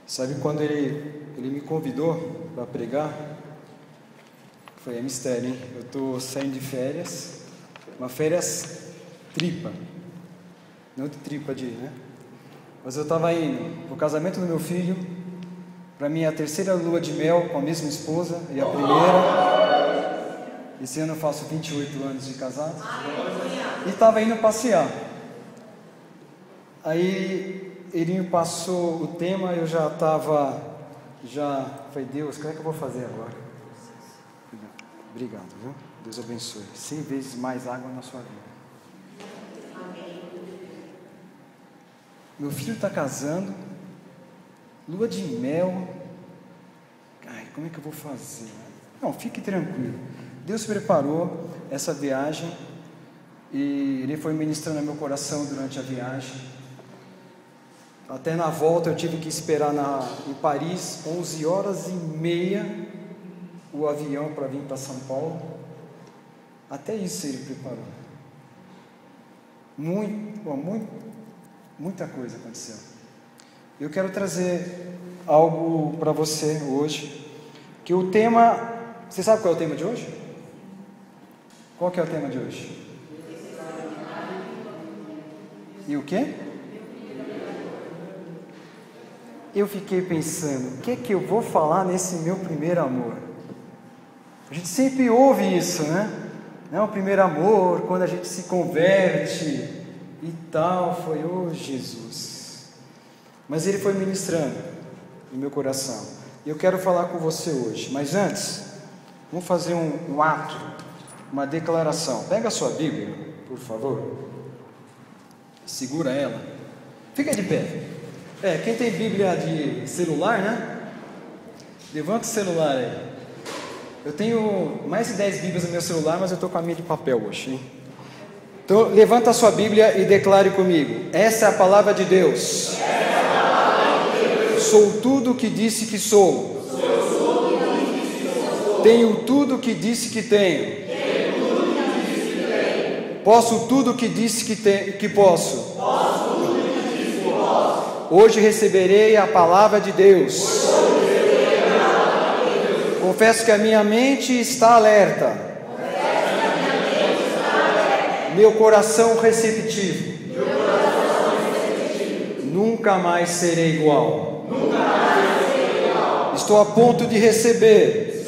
Sabe, quando ele me convidou para pregar, foi mistério, hein? Eu estou saindo de férias, uma férias tripa, não de tripa de, né? Mas eu estava indo pro casamento do meu filho, para minha terceira lua de mel com a mesma esposa, e a primeira. Esse ano eu faço 28 anos de casado. E estava indo passear. Aí ele me passou o tema, eu já estava, falei, Deus, o que é que eu vou fazer agora? Obrigado, viu? Deus abençoe. 100 vezes mais água na sua vida. Meu filho está casando, lua de mel. Ai, como é que eu vou fazer? Não, fique tranquilo. Deus preparou essa viagem e Ele foi ministrando no meu coração durante a viagem. Até na volta eu tive que esperar em Paris 11h30 o avião para vir para São Paulo. Até isso Ele preparou. Muita coisa aconteceu. Eu quero trazer algo para você hoje, que o tema, você sabe qual é o tema de hoje? Qual que é o tema de hoje? E o quê? Eu fiquei pensando, o que é que eu vou falar nesse meu primeiro amor? A gente sempre ouve isso, né? Não, o primeiro amor, quando a gente se converte e tal, foi, Jesus. Mas Ele foi ministrando no meu coração. E eu quero falar com você hoje. Mas antes, vamos fazer um ato, uma declaração. Pega a sua Bíblia, por favor. Segura ela. Fica de pé. Quem tem Bíblia de celular, né? Levanta o celular aí. Eu tenho mais de 10 Bíblias no meu celular, mas eu estou com a minha de papel hoje, hein? Então, levanta a sua Bíblia e declare comigo. Essa é a palavra de Deus. Sou tudo o que disse que sou. Tenho tudo o que disse que tenho. Posso tudo o que disse que posso. Hoje receberei a palavra de Deus. Confesso que a minha mente está alerta. Meu coração receptivo. Nunca mais serei igual. Estou a ponto de receber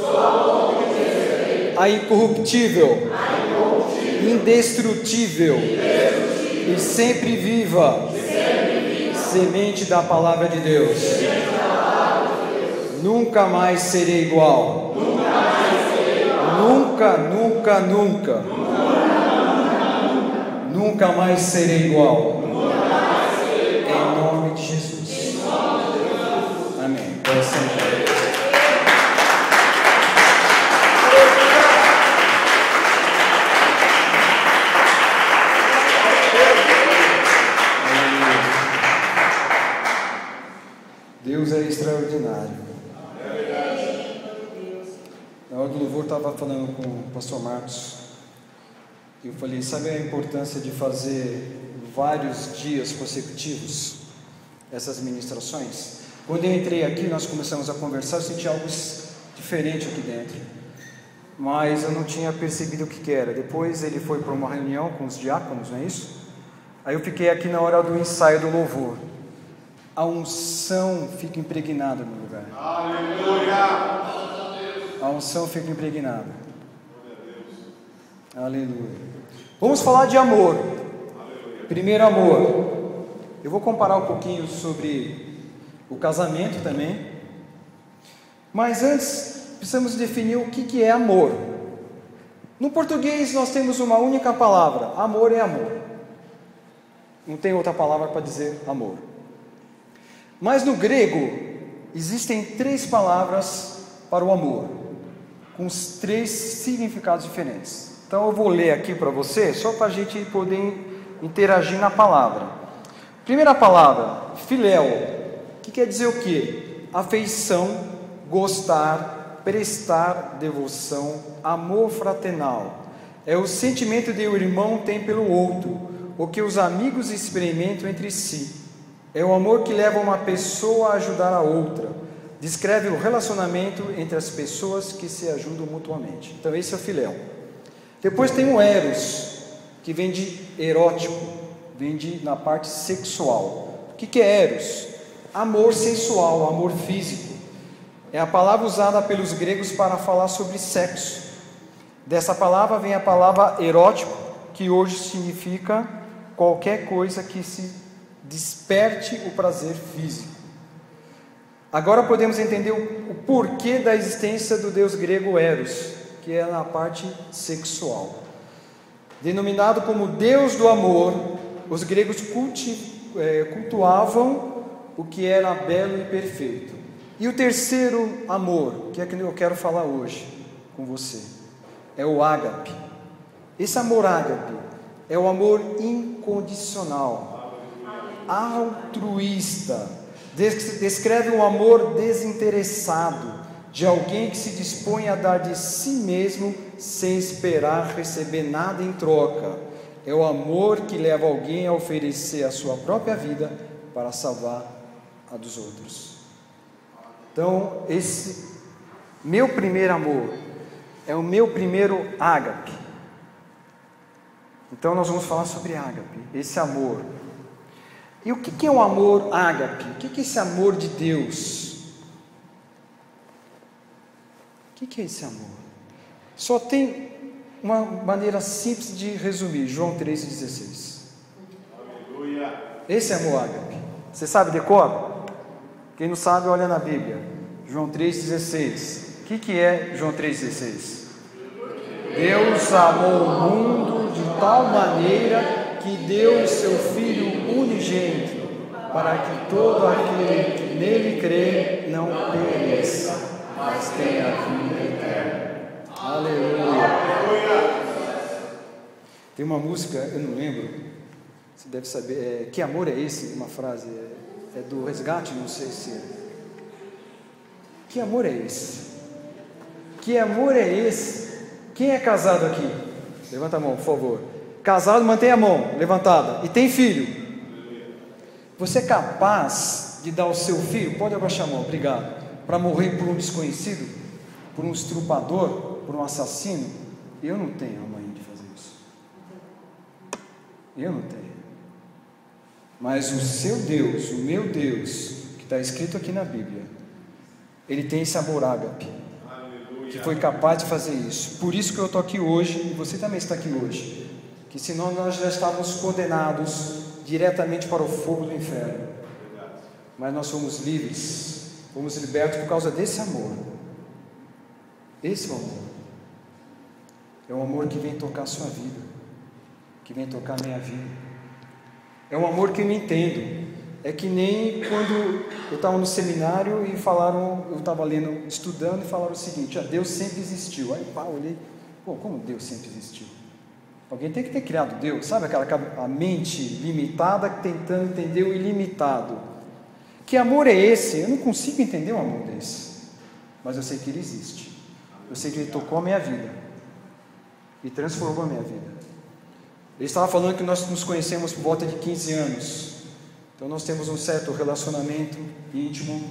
a incorruptível, indestrutível e sempre viva semente da palavra de Deus. Nunca mais serei igual. Nunca, nunca, nunca. Nunca mais serei igual. Em nome de Jesus. Amém. Pode sentar. Deus é extraordinário. Na hora do louvor, estava falando com o pastor Marcos. Eu falei, sabe a importância de fazer vários dias consecutivos essas ministrações? Quando eu entrei aqui, nós começamos a conversar, eu senti algo diferente aqui dentro, mas eu não tinha percebido o que era. Depois ele foi para uma reunião com os diáconos, não é isso? Aí eu fiquei aqui na hora do ensaio do louvor. A unção fica impregnada no lugar. Aleluia! A unção fica impregnada. Aleluia. Vamos falar de amor. Primeiro amor. Eu vou comparar um pouquinho sobre o casamento também. Mas antes, precisamos definir o que é amor. No português nós temos uma única palavra. Amor é amor. Não tem outra palavra para dizer amor. Mas no grego, existem 3 palavras para o amor, com 3 significados diferentes. Então eu vou ler aqui para você, só para a gente poder interagir na palavra. Primeira palavra, filéu, que quer dizer o quê? Afeição, gostar, prestar devoção, amor fraternal. É o sentimento que o irmão tem pelo outro, o que os amigos experimentam entre si. É o amor que leva uma pessoa a ajudar a outra. Descreve o relacionamento entre as pessoas que se ajudam mutuamente. Então esse é o filéu. Depois tem o eros, que vem de erótico, vem na parte sexual. O que é eros? Amor sensual, amor físico. É a palavra usada pelos gregos para falar sobre sexo. Dessa palavra vem a palavra erótico, que hoje significa qualquer coisa que se desperte o prazer físico. Agora podemos entender o porquê da existência do deus grego Eros, que é na parte sexual. Denominado como deus do amor, os gregos cultuavam o que era belo e perfeito. E o terceiro amor, que é que eu quero falar hoje com você, é o ágape. Esse amor ágape é o amor incondicional, altruísta. Descreve um amor desinteressado, de alguém que se dispõe a dar de si mesmo sem esperar receber nada em troca. É o amor que leva alguém a oferecer a sua própria vida para salvar a dos outros. Então, esse meu primeiro amor é o meu primeiro ágape. Então nós vamos falar sobre ágape, esse amor. E o que é um amor ágape? O que é esse amor de Deus? O que é esse amor? Só tem uma maneira simples de resumir, João 3,16. Aleluia. Esse é amor ágape. Você sabe de cor? Quem não sabe, olha na Bíblia. João 3,16. O que é João 3,16? Deus amou o mundo de tal maneira que deu o seu Filho unigênito, para que todo aquele que nele crê não pereça, mas tenha vida eterna. Aleluia. Tem uma música, eu não lembro, você deve saber, que amor é esse? Uma frase, é do Resgate, não sei se é. Que amor é esse? Que amor é esse? Quem é casado aqui? Levanta a mão, por favor. Casado, mantenha a mão levantada. E tem filho? Você é capaz de dar o seu filho, pode abaixar a mão, obrigado, para morrer por um desconhecido, por um estrupador, por um assassino? Eu não tenho a mãe de fazer isso. Eu não tenho. Mas o seu Deus, o meu Deus, que está escrito aqui na Bíblia, Ele tem esse amor ágape, que foi capaz de fazer isso. Por isso que eu estou aqui hoje, e você também está aqui hoje, que senão nós já estávamos condenados diretamente para o fogo do inferno, mas nós fomos livres, fomos libertos por causa desse amor. Esse é o amor, é um amor que vem tocar a sua vida, que vem tocar a minha vida, é um amor que eu não entendo. É que nem quando eu estava no seminário e falaram, eu estava lendo, estudando, e falaram o seguinte: Deus sempre existiu. Aí eu olhei, como Deus sempre existiu? Alguém tem que ter criado Deus, sabe a mente limitada tentando entender o ilimitado. Que amor é esse? Eu não consigo entender um amor desse, mas eu sei que ele existe. Eu sei que ele tocou a minha vida e transformou a minha vida. Ele estava falando que nós nos conhecemos por volta de 15 anos. Então nós temos um certo relacionamento íntimo.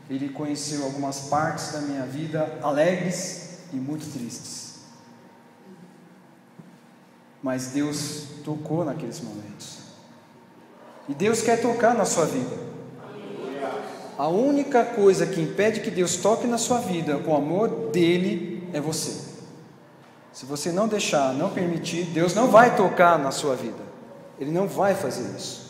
Ele conheceu algumas partes da minha vida, alegres e muito tristes. Mas Deus tocou naqueles momentos. E Deus quer tocar na sua vida. A única coisa que impede que Deus toque na sua vida com o amor dele é você. Se você não deixar, não permitir, Deus não vai tocar na sua vida. Ele não vai fazer isso.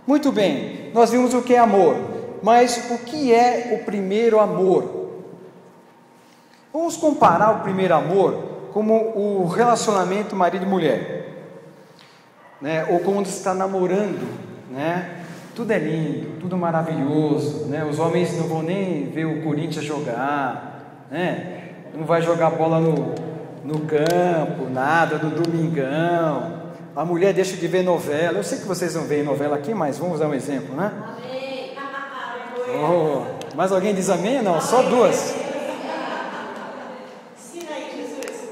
Muito bem, nós vimos o que é amor, mas o que é o primeiro amor? Vamos comparar o primeiro amor como o relacionamento marido e mulher, né? Ou quando você está namorando, né? Tudo é lindo, tudo maravilhoso, né? Os homens não vão nem ver o Corinthians jogar, né? Não vai jogar bola no campo, nada, no domingão. A mulher deixa de ver novela. Eu sei que vocês não veem novela aqui, mas vamos dar um exemplo, né? Amém. Oh, mais alguém diz amém? Não, só duas. Ensina aí, Jesus.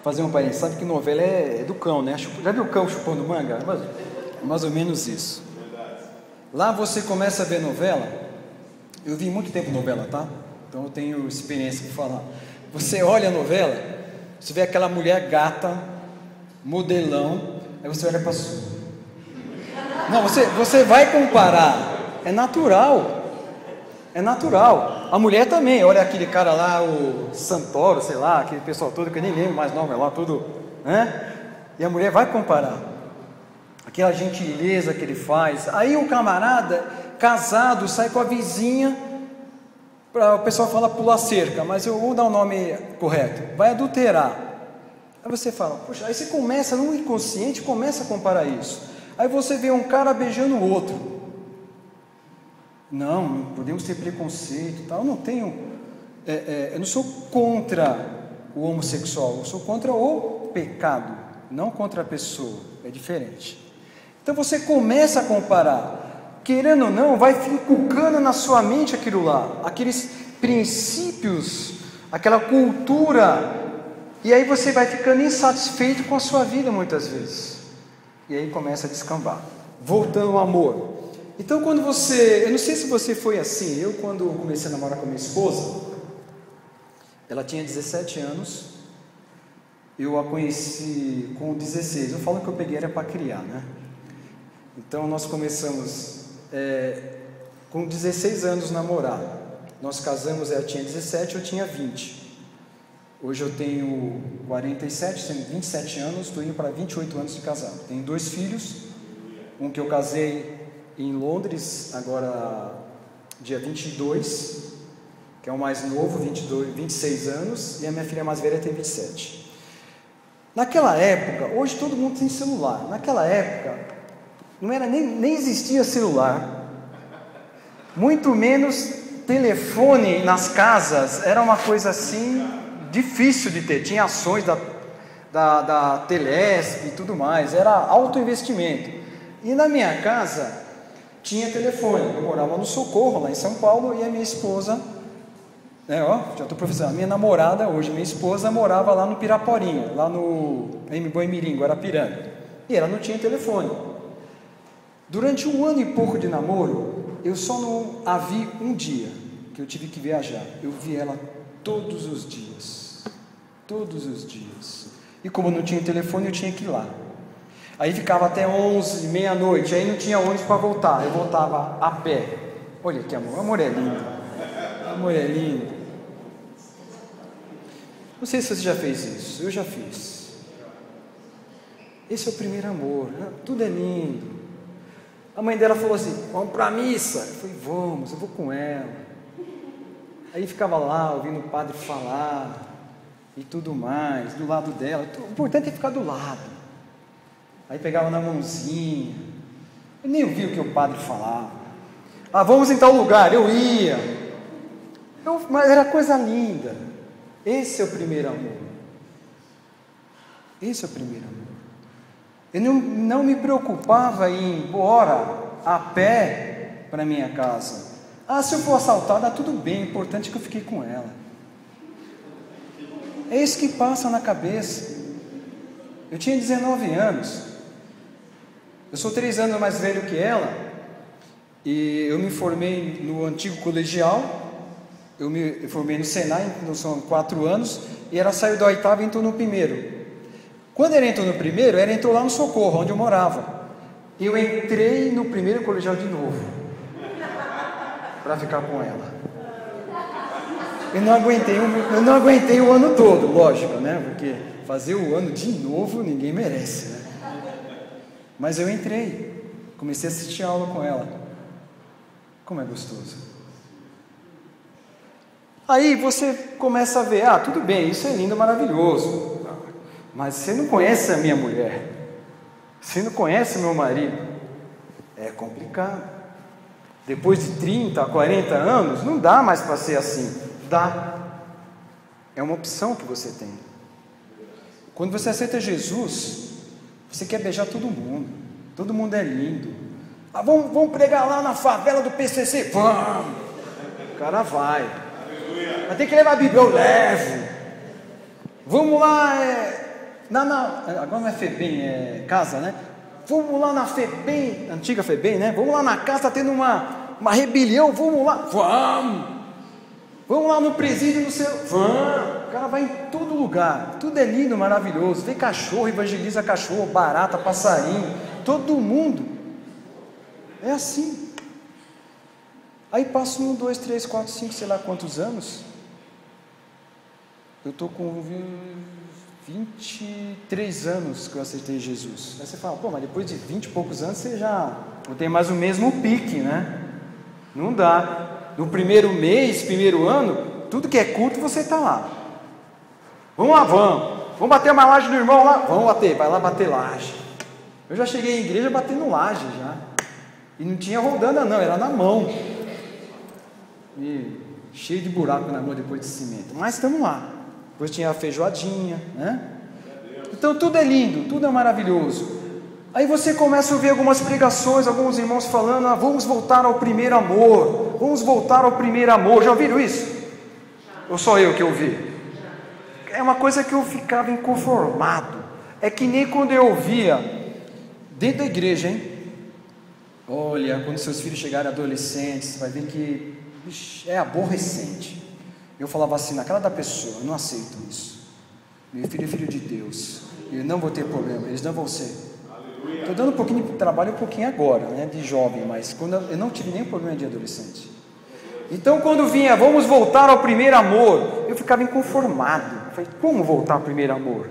Fazer um parênteses, sabe que novela é do cão, né? Já viu o cão chupando manga? Mais ou menos isso. Lá você começa a ver novela. Eu vi muito tempo novela, tá? Então eu tenho experiência para falar. Você olha a novela, você vê aquela mulher gata, modelão, aí você olha para sua. Não, você vai comparar. É natural. É natural. A mulher também, olha aquele cara lá, o Santoro, sei lá, aquele pessoal todo, que eu nem lembro mais nome lá, tudo, né? E a mulher vai comparar. Aquela gentileza que ele faz. Aí o camarada, casado, sai com a vizinha, o pessoal fala pular cerca, mas eu vou dar o nome correto. Vai adulterar. Aí você fala, poxa, aí você começa, no inconsciente, começa a comparar isso. Aí você vê um cara beijando o outro. Não podemos ter preconceito, tal. Eu não tenho, eu não sou contra o homossexual, eu sou contra o pecado, não contra a pessoa, é diferente. Então você começa a comparar, querendo ou não, vai inculcando na sua mente aquilo lá, aqueles princípios, aquela cultura, e aí você vai ficando insatisfeito com a sua vida muitas vezes, e aí começa a descambar. Voltando ao amor. Então quando eu não sei se você foi assim, eu quando comecei a namorar com a minha esposa, ela tinha 17 anos, eu a conheci com 16, eu falo que eu peguei era para criar, né? Então nós começamos com 16 anos namorar, nós casamos, ela tinha 17, eu tinha 20, hoje eu tenho 47, 27 anos, estou indo para 28 anos de casado, tenho 2 filhos, um que eu casei em Londres, agora dia 22, que é o mais novo, 26 anos, e a minha filha mais velha tem 27. Naquela época, hoje todo mundo tem celular, naquela época, não era nem existia celular, muito menos telefone nas casas, era uma coisa assim, difícil de ter, tinha ações da Telesp e tudo mais, era alto investimento, e na minha casa, tinha telefone, eu morava no Socorro, lá em São Paulo, e a minha esposa, já estou professando, a minha namorada hoje, minha esposa, morava lá no Piraporinha, lá no Boimirim, Guarapiranga, e ela não tinha telefone. Durante 1 ano e pouco de namoro, eu só não a vi um dia, que eu tive que viajar, eu vi ela todos os dias, e como não tinha telefone, eu tinha que ir lá. Aí ficava até 11, meia-noite, aí não tinha ônibus para voltar, eu voltava a pé. Olha que amor, amor é lindo, amor é lindo. Não sei se você já fez isso, eu já fiz. Esse é o primeiro amor, né? Tudo é lindo. A mãe dela falou assim, vamos para a missa. Eu falei, vamos, eu vou com ela. Aí ficava lá, ouvindo o padre falar, e tudo mais, do lado dela, o importante é ficar do lado. Aí pegava na mãozinha, eu nem ouvia o que o padre falava. Vamos em tal lugar, eu ia. Mas era coisa linda. Esse é o primeiro amor. Esse é o primeiro amor. Eu não me preocupava em ir embora a pé para minha casa. Se eu for assaltada, tudo bem, o importante é que eu fiquei com ela. É isso que passa na cabeça. Eu tinha 19 anos. Eu sou 3 anos mais velho que ela, e eu me formei no antigo colegial, eu me formei no Senai, são 4 anos, e ela saiu da 8ª e entrou no 1º. Quando ela entrou no 1º, ela entrou lá no Socorro, onde eu morava. Eu entrei no 1º colegial de novo, para ficar com ela. Eu não aguentei o ano todo, lógico, né? Porque fazer o ano de novo ninguém merece, né? Mas eu entrei, comecei a assistir aula com ela. Como é gostoso. Aí você começa a ver, tudo bem, isso é lindo, maravilhoso, mas você não conhece a minha mulher, você não conhece meu marido, é complicado. Depois de 30, 40 anos, não dá mais para ser assim. Dá. É uma opção que você tem. Quando você aceita Jesus, você quer beijar todo mundo é lindo. Vamos pregar lá na favela do PCC, vamos. O cara vai. Mas tem que levar a Bíblia, eu levo. Vamos lá, agora não é FEBEM, é casa, né? vamos lá na FEBEM, antiga FEBEM, né? Vamos lá na casa, está tendo uma rebelião, vamos lá, vamos lá no presídio, no seu, vamos. O cara vai em todo lugar, tudo é lindo, maravilhoso, vê cachorro, evangeliza cachorro, barata, passarinho, todo mundo, é assim. Aí passa 1, 2, 3, 4, 5, sei lá quantos anos, eu estou com 23 anos que eu aceitei Jesus. Aí você fala, pô, mas depois de 20 e poucos anos você já não tem mais o mesmo pique, né? Não dá. No primeiro mês, primeiro ano, tudo que é culto você está lá. Vamos lá, vamos bater uma laje do irmão lá? Vamos bater, vai lá bater laje. Eu já cheguei em igreja batendo laje já. E não tinha rodando não, era na mão. E cheio de buraco na mão depois de cimento. Mas estamos lá. Depois tinha a feijoadinha, né? Então tudo é lindo, tudo é maravilhoso. Aí você começa a ouvir algumas pregações, alguns irmãos falando, vamos voltar ao primeiro amor, vamos voltar ao primeiro amor. Já ouviram isso? Ou só eu que ouvi? É uma coisa que eu ficava inconformado. É que nem quando eu ouvia dentro da igreja, hein? Olha, quando seus filhos chegarem adolescentes, você vai ver que é aborrecente. Eu falava assim, na cara da pessoa, eu não aceito isso. Meu filho é filho de Deus, eu não vou ter problema, eles não vão ser. Estou dando um pouquinho de trabalho, um pouquinho agora, né, de jovem, mas quando eu não tive nenhum problema de adolescente. Então quando vinha, vamos voltar ao primeiro amor, eu ficava inconformado. Falei, como voltar ao primeiro amor?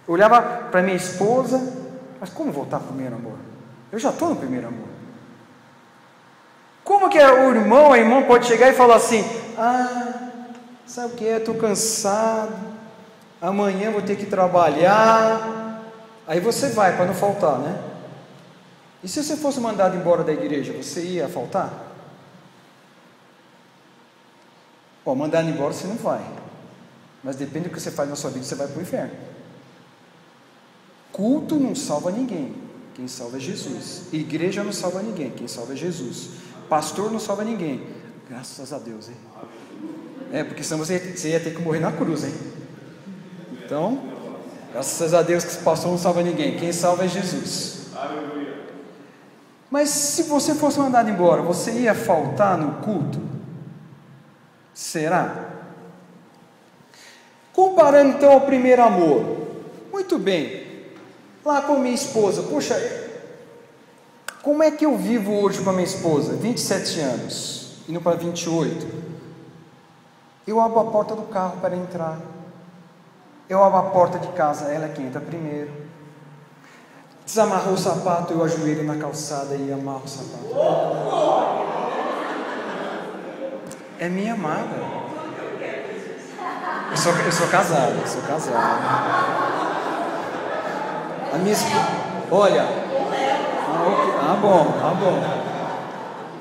Eu olhava para minha esposa, mas como voltar ao primeiro amor? Eu já estou no primeiro amor. Como que o irmão, a irmã pode chegar e falar assim, sabe o que é, estou cansado, amanhã vou ter que trabalhar, aí você vai para não faltar, né? E se você fosse mandado embora da igreja, você ia faltar? Mandado embora você não vai, mas depende do que você faz na sua vida, você vai para o inferno. Culto não salva ninguém, quem salva é Jesus. Igreja não salva ninguém, quem salva é Jesus. Pastor não salva ninguém, graças a Deus, hein? Porque senão você ia ter que morrer na cruz, hein? Então, graças a Deus que o pastor não salva ninguém, quem salva é Jesus. Mas se você fosse mandado embora, você ia faltar no culto? Será? Comparando então ao primeiro amor, muito bem, lá com minha esposa, poxa, como é que eu vivo hoje com a minha esposa? 27 anos, indo para 28. Eu abro a porta do carro para entrar, eu abro a porta de casa, ela é quem entra primeiro. Desamarrou o sapato, eu ajoelho na calçada e amarro o sapato. É minha amada. Eu sou casado, A minha esposa, olha, bom.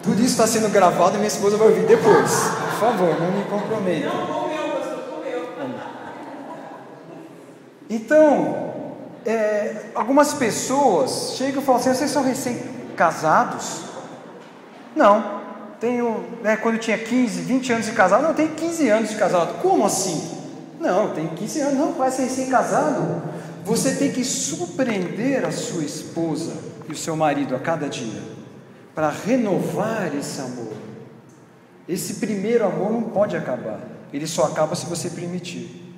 Tudo isso está sendo gravado e minha esposa vai ouvir depois. Por favor, não me comprometa. Então, algumas pessoas chegam e falam assim, vocês são recém-casados? Não. Quando eu tinha 15, 20 anos de casado, não, eu tenho 15 anos de casado. Como assim? Não, eu tenho 15 anos, não, vai ser recém-casado. Você tem que surpreender a sua esposa e o seu marido a cada dia, para renovar esse amor. Esse primeiro amor não pode acabar, ele só acaba se você permitir.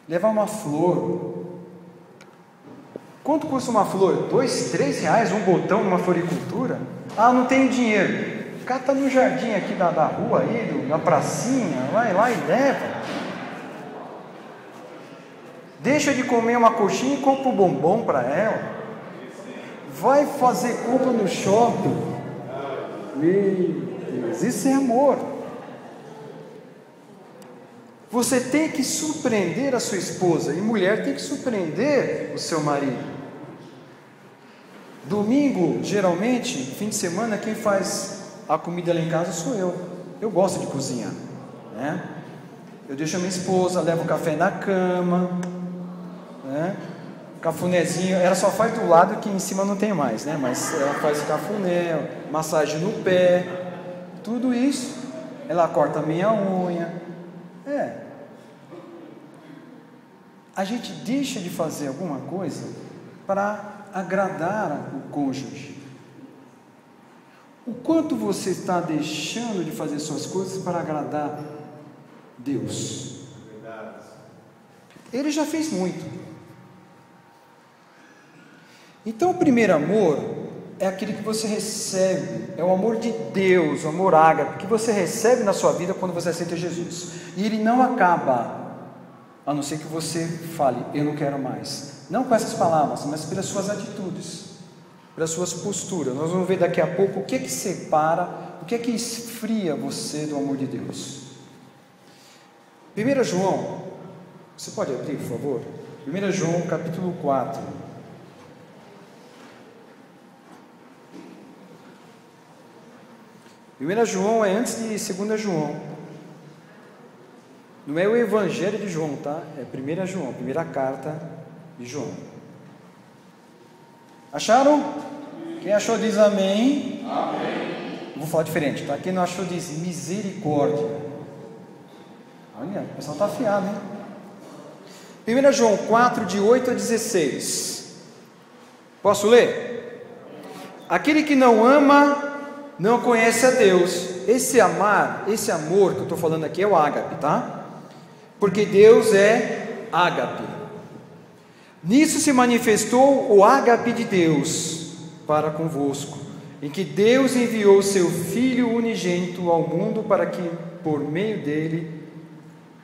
Levar uma flor, quanto custa uma flor? 2, 3 reais, um botão numa floricultura? Não tenho dinheiro. Cata no jardim aqui da rua aí, na pracinha, vai lá e leva. Deixa de comer uma coxinha e compra um bombom para ela. Vai fazer compra no shopping. Meu Deus, isso é amor. Você tem que surpreender a sua esposa, e mulher tem que surpreender o seu marido. Domingo, geralmente, fim de semana, quem faz a comida lá em casa sou eu. Eu gosto de cozinhar, né? Eu deixo a minha esposa, levo o café na cama, né? Cafunézinho, ela só faz do lado que em cima não tem mais, né? Mas ela faz o cafuné, massagem no pé, tudo isso. Ela corta a minha unha. A gente deixa de fazer alguma coisa para agradar o cônjuge? O quanto você está deixando de fazer suas coisas para agradar Deus? Ele já fez muito. Então o primeiro amor é aquele que você recebe, é o amor de Deus, o amor ágape, que você recebe na sua vida quando você aceita Jesus. E ele não acaba, a não ser que você fale, eu não quero mais. Não com essas palavras, mas pelas suas atitudes, pelas suas posturas. Nós vamos ver daqui a pouco o que é que separa, o que é que esfria você do amor de Deus. 1 João, você pode abrir, por favor? 1 João capítulo 4. 1 João é antes de 2 João. Não é o Evangelho de João, tá? É 1 João, a primeira carta de João. Acharam? Quem achou diz amém. Amém. Vou falar diferente, tá? Quem não achou diz misericórdia. Olha, o pessoal está afiado, hein? 1 João 4, de 8 a 16. Posso ler? Aquele que não ama não conhece a Deus. Esse amor que eu estou falando aqui é o ágape, tá? Porque Deus é ágape. Nisso se manifestou o ágape de Deus para convosco, em que Deus enviou o seu Filho unigênito ao mundo para que por meio dele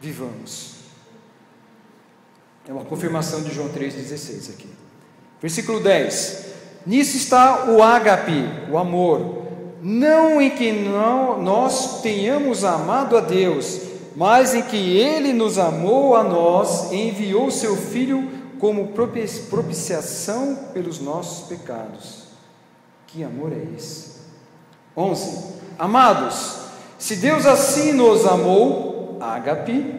vivamos. É uma confirmação de João 3,16 aqui. Versículo 10. Nisso está o ágape, o amor, não em que nós tenhamos amado a Deus, mas em que Ele nos amou a nós e enviou seu Filho como propiciação pelos nossos pecados. Que amor é esse? 11. Amados, se Deus assim nos amou, ágape,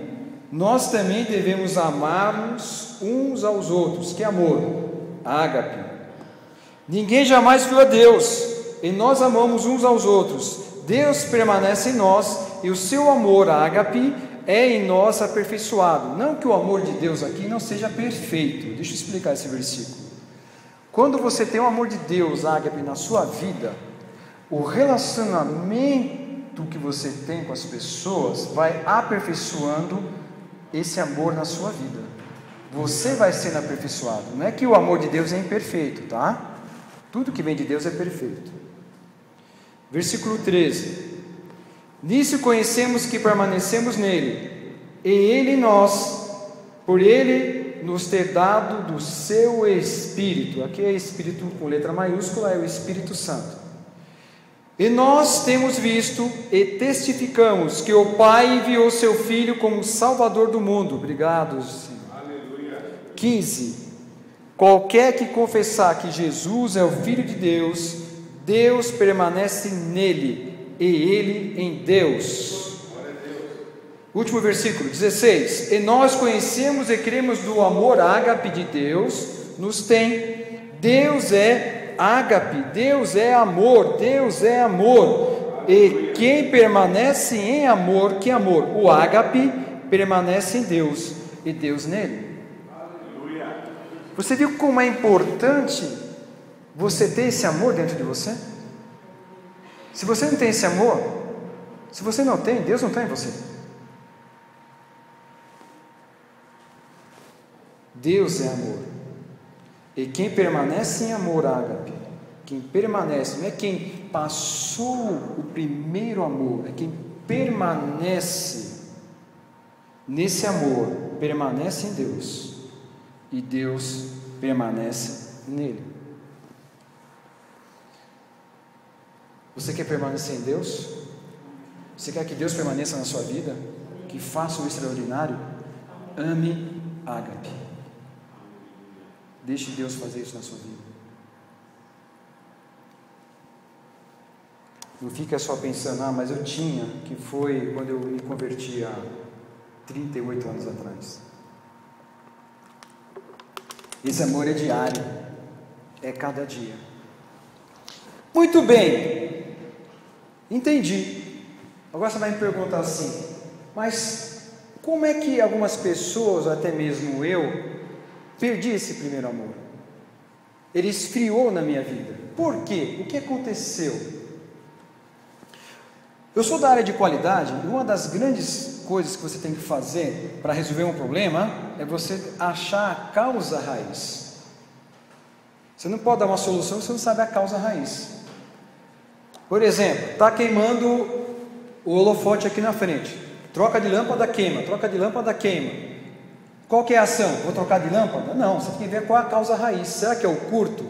nós também devemos amar-nos uns aos outros. Que amor? Ágape. Ninguém jamais viu a Deus, e nós amamos uns aos outros. Deus permanece em nós, e o seu amor, ágape, é em nós aperfeiçoado. Não que o amor de Deus aqui não seja perfeito. Deixa eu explicar esse versículo. Quando você tem o amor de Deus, ágape, na sua vida, o relacionamento que você tem com as pessoas vai aperfeiçoando esse amor na sua vida. Você vai sendo aperfeiçoado. Não é que o amor de Deus é imperfeito, tá? Tudo que vem de Deus é perfeito. Versículo 13. Nisso conhecemos que permanecemos nele, e ele nós, por ele nos ter dado do seu Espírito. Aqui é Espírito com letra maiúscula, é o Espírito Santo. E nós temos visto e testificamos que o Pai enviou seu Filho como Salvador do mundo. Obrigado, Senhor. Aleluia. 15. Qualquer que confessar que Jesus é o Filho de Deus, Deus permanece nele e ele em Deus. Último versículo, 16. E nós conhecemos e cremos do amor ágape de Deus nos tem. Deus é ágape, Deus é amor, Deus é amor. E quem permanece em amor, que amor? O ágape permanece em Deus e Deus nele. Você viu como é importante você ter esse amor dentro de você? Se você não tem esse amor, se você não tem, Deus não tem em você. Deus é amor. E quem permanece em amor, ágape, quem permanece, não é quem passou o primeiro amor, é quem permanece nesse amor, permanece em Deus, e Deus permanece nele. Você quer permanecer em Deus? Você quer que Deus permaneça na sua vida? Que faça o extraordinário? Ame ágape. Deixe Deus fazer isso na sua vida. Não fica só pensando, mas eu tinha, que foi quando eu me converti há 38 anos atrás. Esse amor é diário, é cada dia. Muito bem, entendi. Agora você vai me perguntar assim, mas como é que algumas pessoas, até mesmo eu, perdi esse primeiro amor? ele esfriou na minha vida. Por quê? O que aconteceu? Eu sou da área de qualidade, e uma das grandes coisas que você tem que fazer para resolver um problema é você achar a causa raiz. Você não pode dar uma solução se você não sabe a causa raiz. Por exemplo, está queimando o holofote aqui na frente. Troca de lâmpada, queima. Troca de lâmpada, queima. Qual que é a ação? Vou trocar de lâmpada? Não, você tem que ver qual é a causa raiz. Será que é o curto?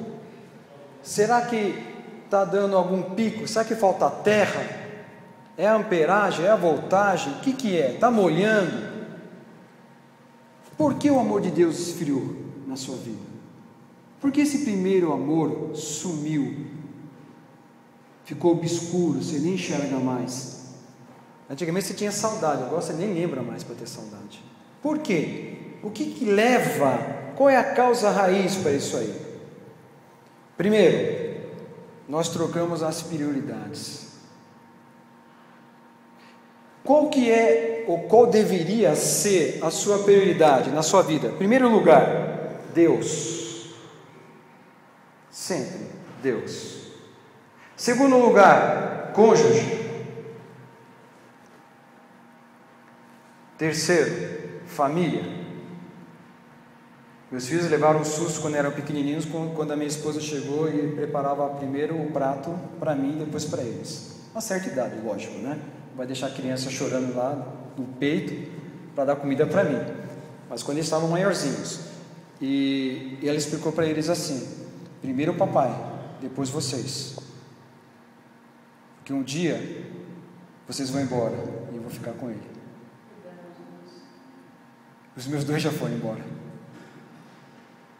Será que está dando algum pico? Será que falta terra? É a amperagem? É a voltagem? O que é? Está molhando? Por que o amor de Deus esfriou na sua vida? Por que esse primeiro amor sumiu? Ficou obscuro, você nem enxerga mais. Antigamente você tinha saudade, agora você nem lembra mais para ter saudade. Por quê? O que leva? Qual é a causa raiz para isso aí? Primeiro, nós trocamos as prioridades. Qual que é, ou qual deveria ser a sua prioridade na sua vida? Primeiro lugar, Deus. Sempre Deus. Segundo lugar, cônjuge. Terceiro, família. Meus filhos levaram um susto quando eram pequenininhos, quando a minha esposa chegou e preparava primeiro o prato para mim e depois para eles. Uma certa idade, lógico, né? Vai deixar a criança chorando lá no peito para dar comida para mim. Mas quando eles estavam maiorzinhos, e ela explicou para eles assim: primeiro o papai, depois vocês, porque um dia vocês vão embora e eu vou ficar com ele. Os meus dois já foram embora.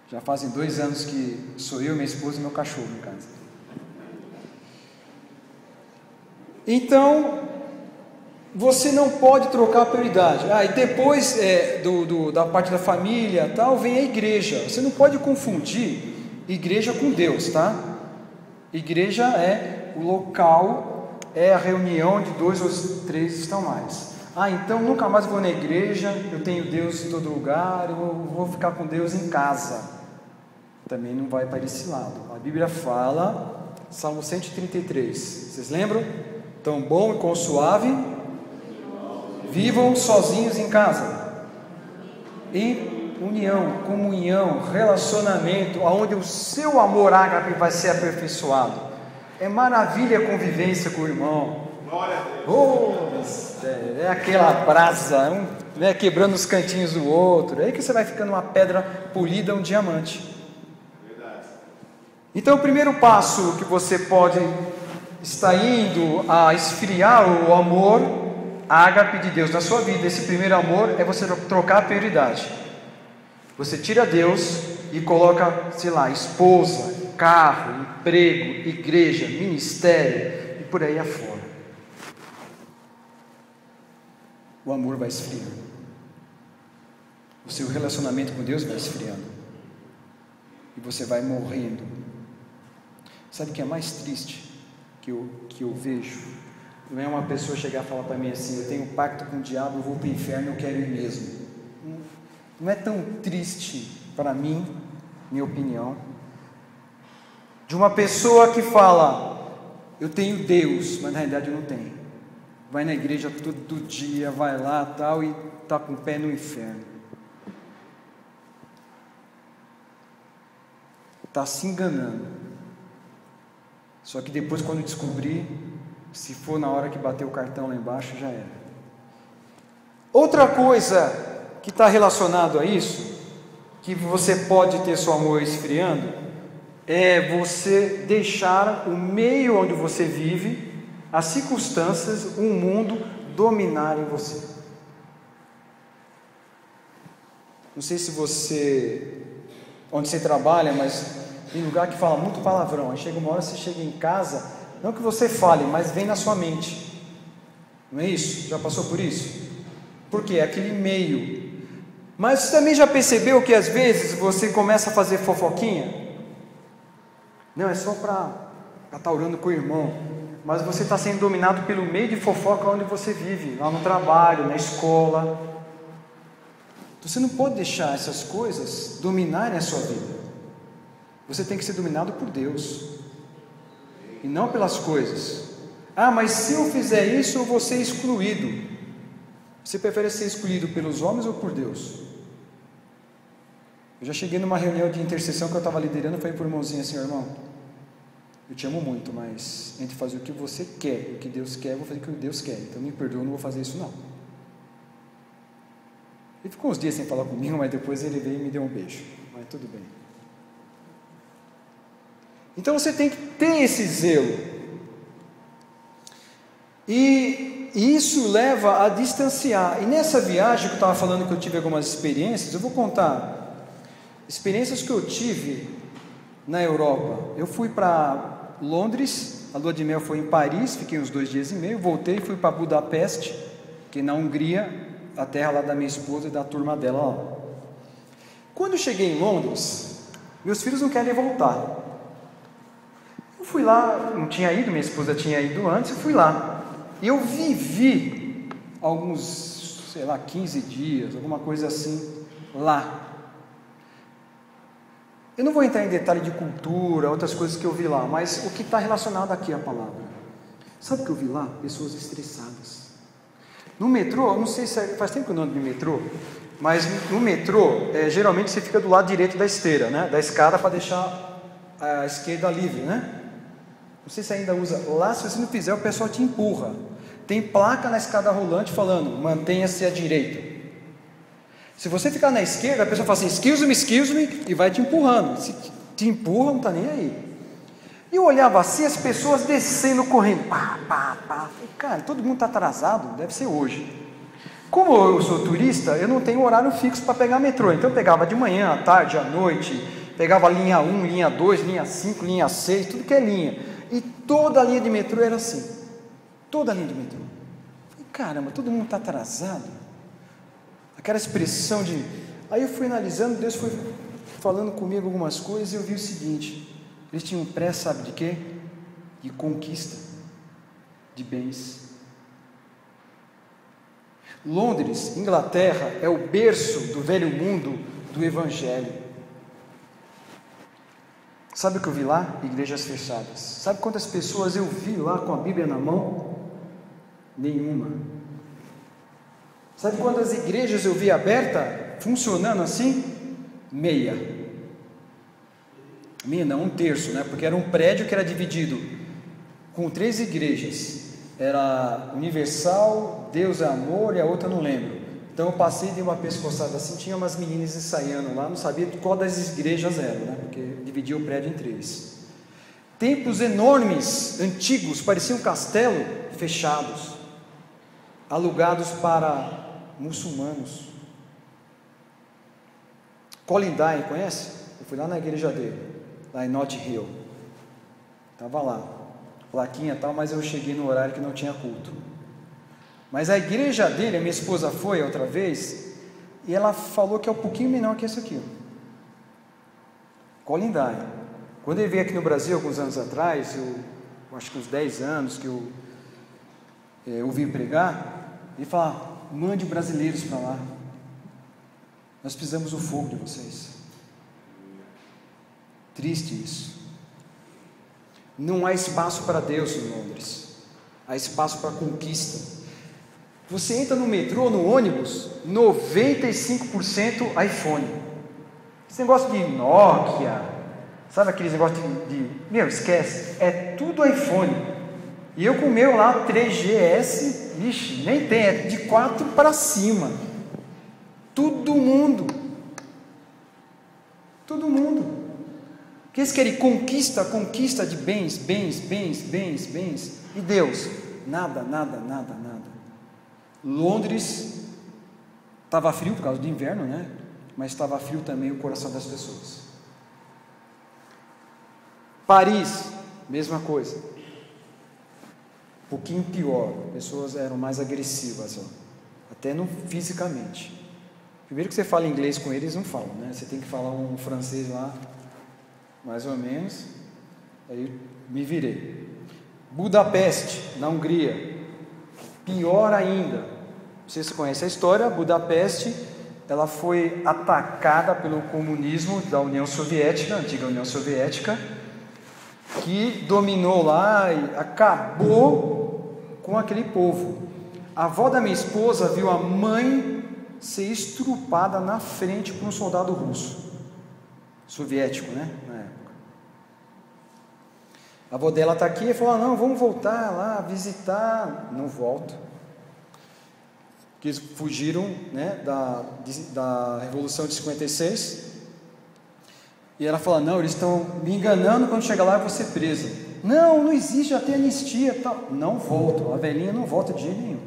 Já fazem 2 anos que sou eu, minha esposa e meu cachorro em casa. Então, você não pode trocar a prioridade. E depois da parte da família, tal, vem a igreja. Você não pode confundir igreja com Deus, tá? Igreja é o local, é a reunião de 2 ou 3 estão mais. Então nunca mais vou na igreja, eu tenho Deus em todo lugar, eu vou ficar com Deus em casa. Também não vai para esse lado. A Bíblia fala, Salmo 133, vocês lembram? Tão bom e quão suave, vivam sozinhos em casa, em união, comunhão, relacionamento, onde o seu amor ágape vai ser aperfeiçoado. É maravilha a convivência com o irmão. Glória a Deus. É aquela brasa, né, quebrando os cantinhos do outro. É aí que você vai ficando uma pedra polida, um diamante. Verdade. Então o primeiro passo que você pode estar indo a esfriar o amor ágape de Deus na sua vida, esse primeiro amor é você trocar a prioridade. Você tira Deus e coloca, sei lá, esposa, carro, emprego, igreja, ministério e por aí afora. O amor vai esfriando. O seu relacionamento com Deus vai esfriando. E você vai morrendo. Sabe o que é mais triste que eu vejo? Não é uma pessoa chegar e falar para mim assim: eu tenho um pacto com o diabo, eu vou para o inferno, eu quero ir mesmo. Não é tão triste para mim, minha opinião, de uma pessoa que fala: eu tenho Deus, mas na realidade eu não tenho. Vai na igreja todo dia, vai lá tal, e está com o pé no inferno. Está se enganando. Só que depois, quando descobrir, se for na hora que bater o cartão lá embaixo, já era. Outra coisa que está relacionado a isso, que você pode ter seu amor esfriando, é você deixar o meio onde você vive, as circunstâncias, o mundo dominarem você. Não sei se você, onde você trabalha, mas tem lugar que fala muito palavrão. Aí chega uma hora, você chega em casa, não que você fale, mas vem na sua mente. Não é isso? Já passou por isso? Porque é aquele meio. Mas você também já percebeu que às vezes você começa a fazer fofoquinha? Não, é só para estar orando com o irmão. Mas você está sendo dominado pelo meio de fofoca onde você vive, lá no trabalho, na escola. Você não pode deixar essas coisas dominarem a sua vida. Você tem que ser dominado por Deus, e não pelas coisas. Ah, mas se eu fizer isso, eu vou ser excluído. Você prefere ser excluído pelos homens ou por Deus? Eu já cheguei numa reunião de intercessão que eu estava liderando, falei para o irmãozinho assim: irmão, eu te amo muito, mas entre fazer o que você quer e o que Deus quer, eu vou fazer o que Deus quer, então me perdoa, eu não vou fazer isso não. Ele ficou uns dias sem falar comigo, mas depois ele veio e me deu um beijo, mas tudo bem. Então você tem que ter esse zelo, e isso leva a distanciar. E nessa viagem que eu estava falando, que eu tive algumas experiências, eu vou contar experiências que eu tive na Europa. Eu fui para Londres, a lua de mel foi em Paris, fiquei uns 2 dias e meio, voltei e fui para Budapeste, que é na Hungria, a terra lá da minha esposa e da turma dela lá. Quando eu cheguei em Londres, meus filhos não querem voltar. Eu fui lá, não tinha ido, minha esposa tinha ido antes, eu fui lá. E eu vivi alguns, 15 dias, alguma coisa assim, lá. Eu não vou entrar em detalhe de cultura, outras coisas que eu vi lá, mas o que está relacionado aqui à palavra. Sabe o que eu vi lá? Pessoas estressadas. No metrô, eu não sei se faz tempo que eu não ando de metrô, mas no metrô, geralmente você fica do lado direito da esteira, né? Da escada, para deixar a esquerda livre, né? Não sei se ainda usa. Lá, se você não fizer, o pessoal te empurra. Tem placa na escada rolante falando: mantenha-se à direita. Se você ficar na esquerda, a pessoa fala assim: excuse me, e vai te empurrando. Se te empurra, não está nem aí. E eu olhava assim, as pessoas descendo, correndo, pá. E, cara, todo mundo está atrasado, deve ser hoje. Como eu sou turista, eu não tenho horário fixo para pegar metrô, então eu pegava de manhã, à tarde, à noite, pegava linha 1, linha 2, linha 5, linha 6, tudo que é linha. E toda a linha de metrô era assim, toda a linha de metrô. E, caramba, todo mundo está atrasado. Aquela expressão de... Aí eu fui analisando, Deus foi falando comigo algumas coisas, e eu vi o seguinte: eles tinham pressa, sabe de quê? De conquista, de bens. Londres, Inglaterra, é o berço do velho mundo do Evangelho. Sabe o que eu vi lá? Igrejas fechadas. Sabe quantas pessoas eu vi lá com a Bíblia na mão? Nenhuma. Sabe quantas igrejas eu vi aberta, funcionando assim? Meia não, 1/3, né? Porque era um prédio que era dividido com 3 igrejas. Era Universal, Deus é Amor, e a outra não lembro. Então eu passei, dei uma pescoçada assim, tinha umas meninas ensaiando lá, não sabia qual das igrejas eram, né? Porque dividia o prédio em 3. Templos enormes, antigos, pareciam um castelo, fechados, alugados para muçulmanos. Colin Dye, conhece? Eu fui lá na igreja dele, lá em Notting Hill. Estava lá, plaquinha e tal, mas eu cheguei no horário que não tinha culto. Mas a igreja dele, a minha esposa foi outra vez, e ela falou que é um pouquinho menor que esse aqui. Colin Dye. Quando ele veio aqui no Brasil, alguns anos atrás, eu acho que uns 10 anos que eu ouvi pregar, ele falava: mande brasileiros para lá, nós precisamos do fogo de vocês. Triste isso. Não há espaço para Deus em Londres, há espaço para conquista. Você entra no metrô, no ônibus, 95% iPhone. Esse negócio de Nokia, sabe aqueles negócios meu, esquece, é tudo iPhone. E eu com o meu lá, 3GS, vixe, nem tem, é de 4 para cima. Todo mundo. Que eles querem conquista de bens. E Deus? Nada. Londres estava frio por causa do inverno, né? Mas estava frio também o coração das pessoas. Paris, mesma coisa. Um pouquinho pior, pessoas eram mais agressivas, até fisicamente. Primeiro que você fala inglês com eles, não falam, né? Você tem que falar um francês lá, mais ou menos. Aí me virei. Budapeste, na Hungria, pior ainda. Não sei se você conhece a história. Budapeste ela foi atacada pelo comunismo da União Soviética, antiga União Soviética, que dominou lá e acabou com aquele povo. A avó da minha esposa viu a mãe ser estrupada na frente por um soldado russo, soviético, né, na época. A avó dela está aqui e falou: não, vamos voltar lá, visitar. Não volto. Que eles fugiram, né, da Revolução de 56. E ela fala: não, eles estão me enganando, quando chegar lá eu vou ser presa. Não existe, já tem anistia e tal. Não volto, a velhinha não volta de jeito nenhum.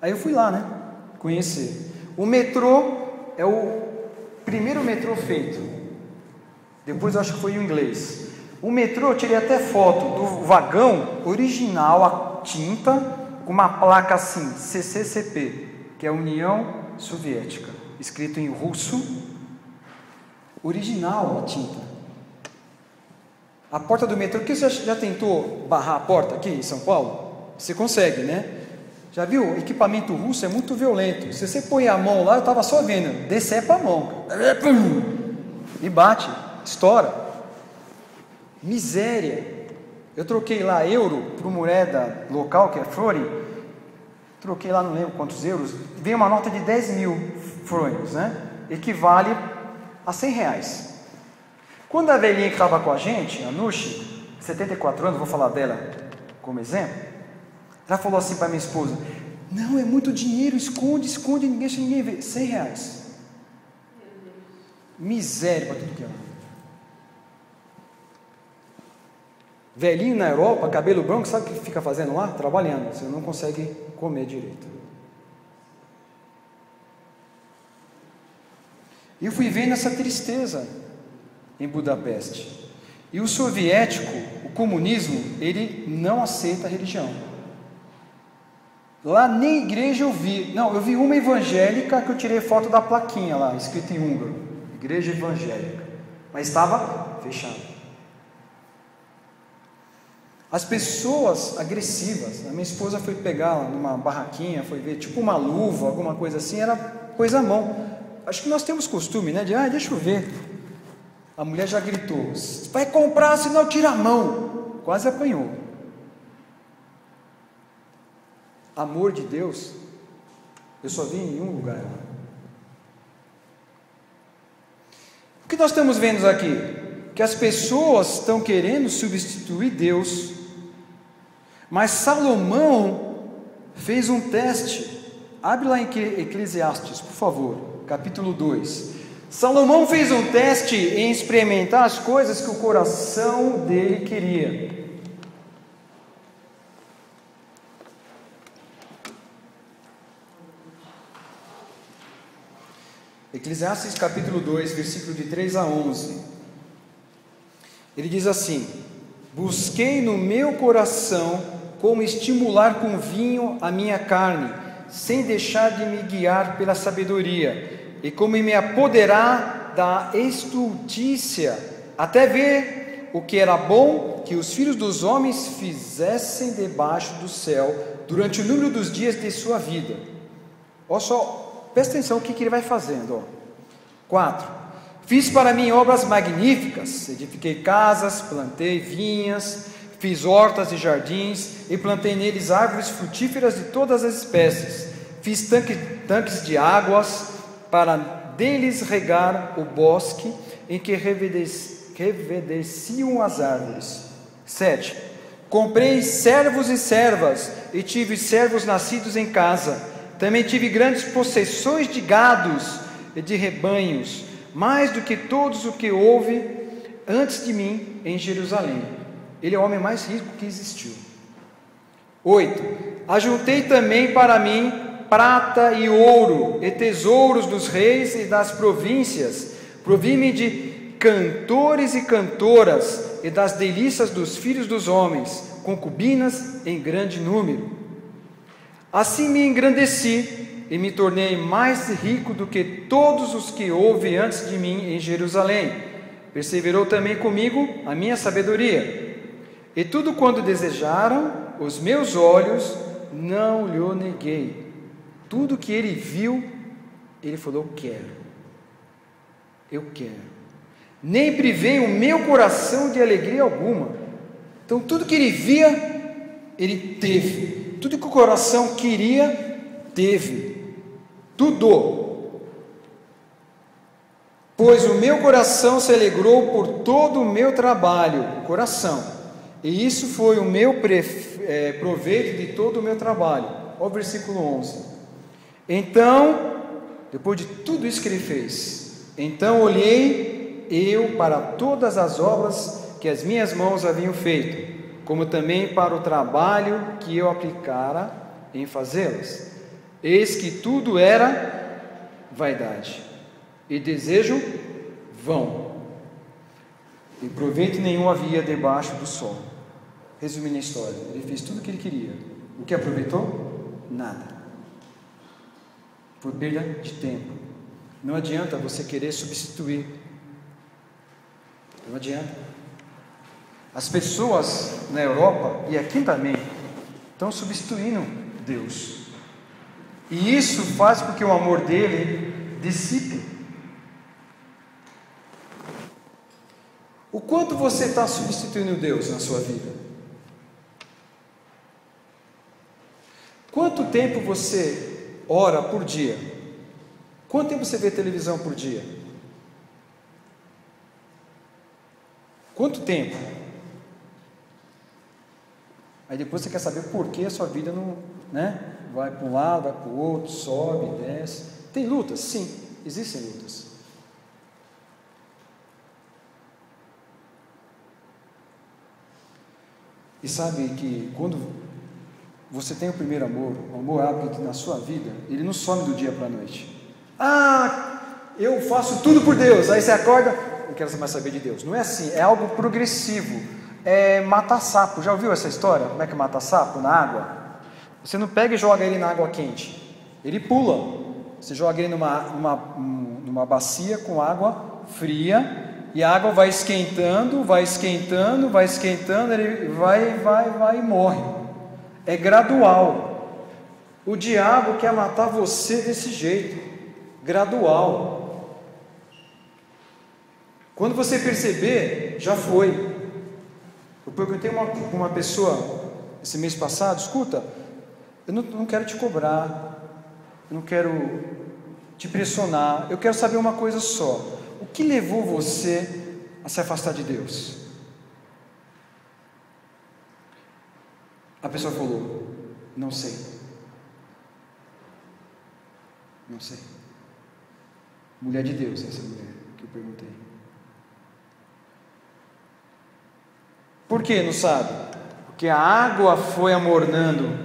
Aí eu fui lá, né, conhecer. O metrô é o primeiro metrô feito. Depois eu acho que foi o inglês. O metrô, eu tirei até foto do vagão original, a tinta, com uma placa assim, CCCP, que é a União Soviética, escrito em russo, original a tinta. A porta do metrô, que você já tentou barrar a porta aqui em São Paulo? Você consegue, né? Já viu? O equipamento russo é muito violento. Se você põe a mão lá, eu estava só vendo, decepa a mão, e bate, estoura. Miséria. Eu troquei lá euro por moeda local, que é florin. Troquei lá, não lembro quantos euros. Veio uma nota de 10.000 florins, né? Equivale a R$100. Quando a velhinha que estava com a gente, a Nushi, 74 anos, vou falar dela como exemplo, ela falou assim para minha esposa: não, é muito dinheiro, esconde, ninguém deixa ninguém ver. R$100. Miséria para tudo que é. Velhinho na Europa, cabelo branco, sabe o que fica fazendo lá? Trabalhando, você não consegue comer direito. E eu fui vendo essa tristeza em Budapeste. E o soviético, o comunismo, ele não aceita a religião. Lá nem igreja eu vi. Não, eu vi uma evangélica que eu tirei foto da plaquinha lá, escrito em húngaro, igreja evangélica, mas estava fechado. As pessoas agressivas, a minha esposa foi pegar numa barraquinha, foi ver tipo uma luva, alguma coisa assim, era coisa à mão. Acho que nós temos costume, né, de deixa eu ver. A mulher já gritou: vai comprar, senão tira a mão. Quase apanhou. Amor de Deus, eu só vi em um lugar. O que nós estamos vendo aqui? Que as pessoas estão querendo substituir Deus, mas Salomão fez um teste. Abre lá em Eclesiastes, por favor, capítulo 2. Salomão fez um teste em experimentar as coisas que o coração dele queria. Eclesiastes capítulo 2, versículo de 3 a 11. Ele diz assim: busquei no meu coração como estimular com vinho a minha carne, sem deixar de me guiar pela sabedoria, e como me apoderar da estultícia, até ver o que era bom que os filhos dos homens fizessem debaixo do céu, durante o número dos dias de sua vida. Olha só, presta atenção o que ele vai fazendo. 4. Fiz para mim obras magníficas, edifiquei casas, plantei vinhas, fiz hortas e jardins, e plantei neles árvores frutíferas de todas as espécies. Fiz tanques de águas, para deles regar o bosque, em que reverdeciam as árvores. 7. Comprei servos e servas, e tive servos nascidos em casa. Também tive grandes possessões de gados e de rebanhos, mais do que todos o que houve antes de mim em Jerusalém. Ele é o homem mais rico que existiu. 8. Ajuntei também para mim prata e ouro, e tesouros dos reis e das províncias. Provi-me de cantores e cantoras, e das delícias dos filhos dos homens, concubinas em grande número. Assim me engrandeci, e me tornei mais rico do que todos os que houve antes de mim em Jerusalém. Perseverou também comigo a minha sabedoria. E tudo quanto desejaram os meus olhos, não lhe neguei. Tudo que ele viu, Ele falou: eu quero. Nem privei o meu coração de alegria alguma. Então tudo que ele via, ele teve. Tudo que o coração queria, teve. Tudo. Pois o meu coração se alegrou por todo o meu trabalho, coração. E isso foi o meu proveito de todo o meu trabalho. Olha o versículo 11. Então, depois de tudo isso que ele fez, então olhei eu para todas as obras que as minhas mãos haviam feito, como também para o trabalho que eu aplicara em fazê-las. Eis que tudo era vaidade e desejo vão, e proveito nenhum havia debaixo do sol. Resumindo a história, ele fez tudo o que ele queria. O que aproveitou? Nada. Por perda de tempo. Não adianta você querer substituir. Não adianta. As pessoas na Europa e aqui também estão substituindo Deus. E isso faz com que o amor dele dissipe. O quanto você está substituindo Deus na sua vida? Quanto tempo você ora por dia? Quanto tempo você vê televisão por dia? Quanto tempo? Aí depois você quer saber por que a sua vida não, vai para um lado, vai para o outro, sobe, desce. Tem lutas? Sim, existem lutas. E sabe que quando você tem o primeiro amor, o amor ágape na sua vida, ele não some do dia para a noite. Eu faço tudo por Deus. Aí você acorda, não quero mais saber de Deus. Não é assim, é algo progressivo. É matar sapo. Já ouviu essa história? Como é que mata sapo? Na água. Você não pega e joga ele na água quente. Ele pula. Você joga ele numa bacia com água fria, e a água vai esquentando, ele vai e morre. É gradual. O diabo quer matar você desse jeito, gradual. Quando você perceber, já foi. Eu perguntei uma pessoa esse mês passado: escuta, eu não quero te cobrar, eu não quero te pressionar, eu quero saber uma coisa só: o que levou você a se afastar de Deus? A pessoa falou: não sei. Não sei. Mulher de Deus, essa mulher que eu perguntei. Por que não sabe? Porque a água foi amornando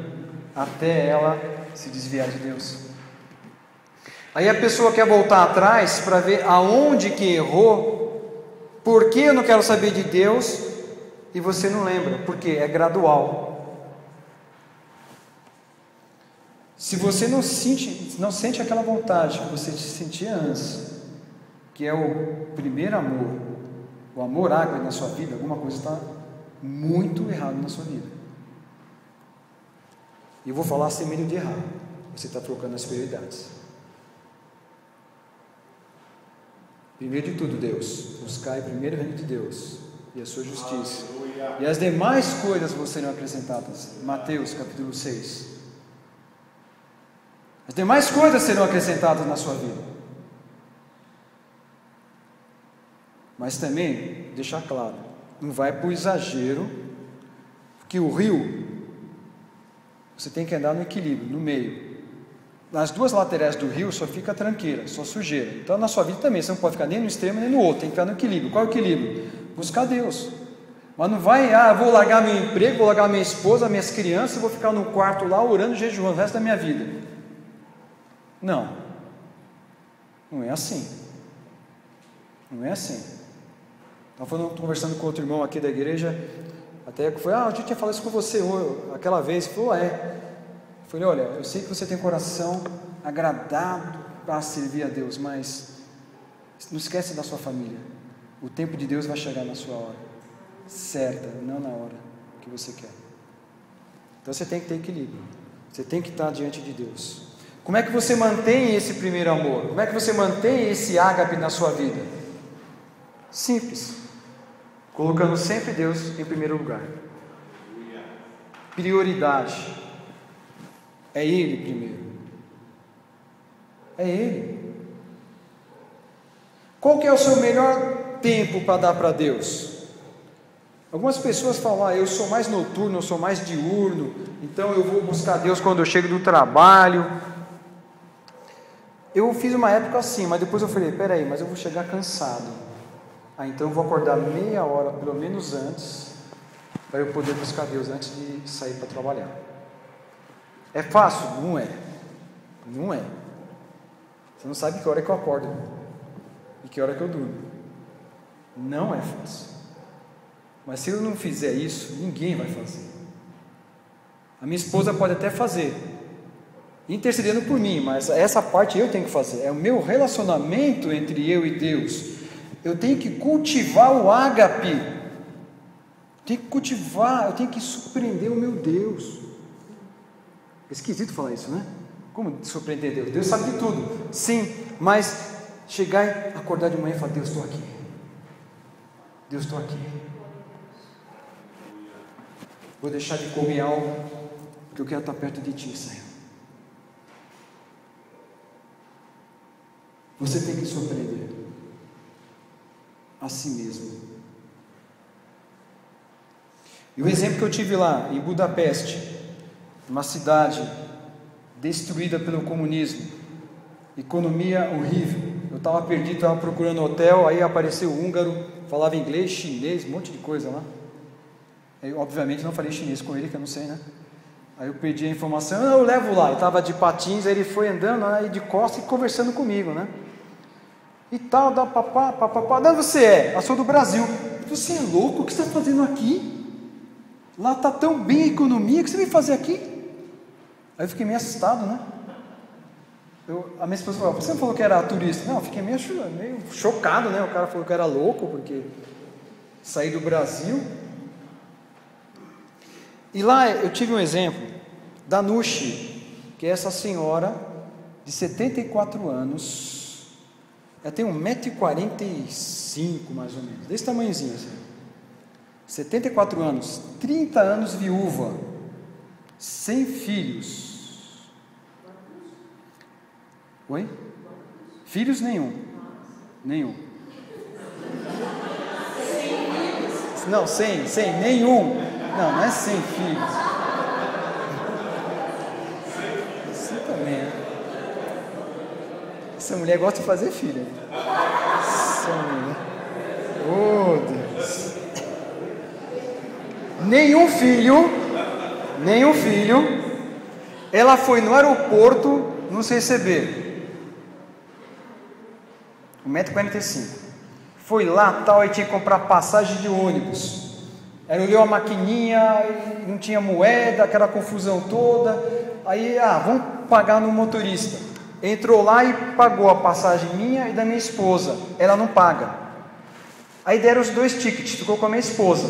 até ela se desviar de Deus. Aí a pessoa quer voltar atrás para ver aonde que errou. Por que eu não quero saber de Deus? E você não lembra, porque é gradual. Se você não sente aquela vontade que você sentia antes, que é o primeiro amor, o amor ágape na sua vida, alguma coisa está muito errado na sua vida. E eu vou falar sem medo de errar. Você está trocando as prioridades. Primeiro de tudo, Deus. Buscai primeiro o reino de Deus e a sua justiça. Aleluia. E as demais coisas vos serão acrescentadas. Mateus capítulo 6. As demais coisas serão acrescentadas na sua vida. Mas também, deixar claro, não vai para o exagero, que o rio, você tem que andar no equilíbrio, no meio. Nas duas laterais do rio só fica tranqueira, só sujeira. Então na sua vida também, você não pode ficar nem no extremo nem no outro, tem que ficar no equilíbrio. Qual é o equilíbrio? Buscar Deus. Mas não vai, vou largar meu emprego, vou largar minha esposa, minhas crianças, vou ficar no quarto lá orando e jejuando o resto da minha vida. Não. Não é assim. Não é assim. Estava conversando com outro irmão aqui da igreja, até que foi, a gente tinha falado isso com você aquela vez. Ele falou, Eu falei, olha, eu sei que você tem coração agradado para servir a Deus, mas não esquece da sua família. O tempo de Deus vai chegar na sua hora certa, não na hora que você quer. Então você tem que ter equilíbrio. Você tem que estar diante de Deus. Como é que você mantém esse primeiro amor? Como é que você mantém esse ágape na sua vida? Simples. Colocando sempre Deus em primeiro lugar. Prioridade. É Ele primeiro. É Ele. Qual que é o seu melhor tempo para dar para Deus? Algumas pessoas falam, eu sou mais noturno, eu sou mais diurno, então eu vou buscar Deus quando eu chego do trabalho. Eu fiz uma época assim, mas depois eu falei, peraí, mas eu vou chegar cansado. Então eu vou acordar meia hora, pelo menos antes, para eu poder buscar Deus antes de sair para trabalhar. É fácil? Não é. Não é. Você não sabe que hora que eu acordo e que hora que eu durmo. Não é fácil. Mas se eu não fizer isso, ninguém vai fazer. A minha esposa pode até fazer, intercedendo por mim, mas essa parte eu tenho que fazer. É o meu relacionamento entre eu e Deus. Eu tenho que cultivar o ágape. Tenho que cultivar, eu tenho que surpreender o meu Deus. É esquisito falar isso, né? Como surpreender Deus? Deus sabe de tudo. Sim, mas chegar e acordar de manhã e falar, Deus, estou aqui. Deus, estou aqui. Vou deixar de comer algo, porque eu quero estar perto de Ti, Senhor. Você tem que surpreender a si mesmo. E o exemplo que eu tive lá, em Budapeste, uma cidade destruída pelo comunismo, economia horrível. Eu estava perdido, estava procurando hotel, aí apareceu o húngaro, falava inglês, chinês, um monte de coisa lá. Eu, obviamente, não falei chinês com ele, que eu não sei, né? Aí eu pedi a informação, eu levo lá. Eu estava de patins, aí ele foi andando aí de costas e conversando comigo, né? E tal, da papá, de onde você é? Eu sou do Brasil. Você é louco? O que você está fazendo aqui? Lá está tão bem a economia, o que você vem fazer aqui? Aí eu fiquei meio assustado, né? A minha esposa falou, você não falou que era turista? Não, eu fiquei meio chocado, né? O cara falou que era louco, porque saí do Brasil. E lá eu tive um exemplo da Nushi, que é essa senhora de 74 anos, ela tem 1,45 m mais ou menos, desse tamanhozinho assim. 74 anos, 30 anos viúva, sem filhos. Oi? Filhos nenhum. Nenhum. Não, sem, nenhum. Não é sem filhos. Você também, né? Essa mulher gosta de fazer filho. Essa mulher. Oh, Deus. Nenhum filho. Ela foi no aeroporto nos receber. 1,45 m. Foi lá, tal, e tinha que comprar passagem de ônibus. Ela olhou a maquininha, não tinha moeda, aquela confusão toda. Aí, vamos pagar no motorista. Entrou lá e pagou a passagem minha e da minha esposa. Ela não paga. Aí deram os 2 tickets, ficou com a minha esposa.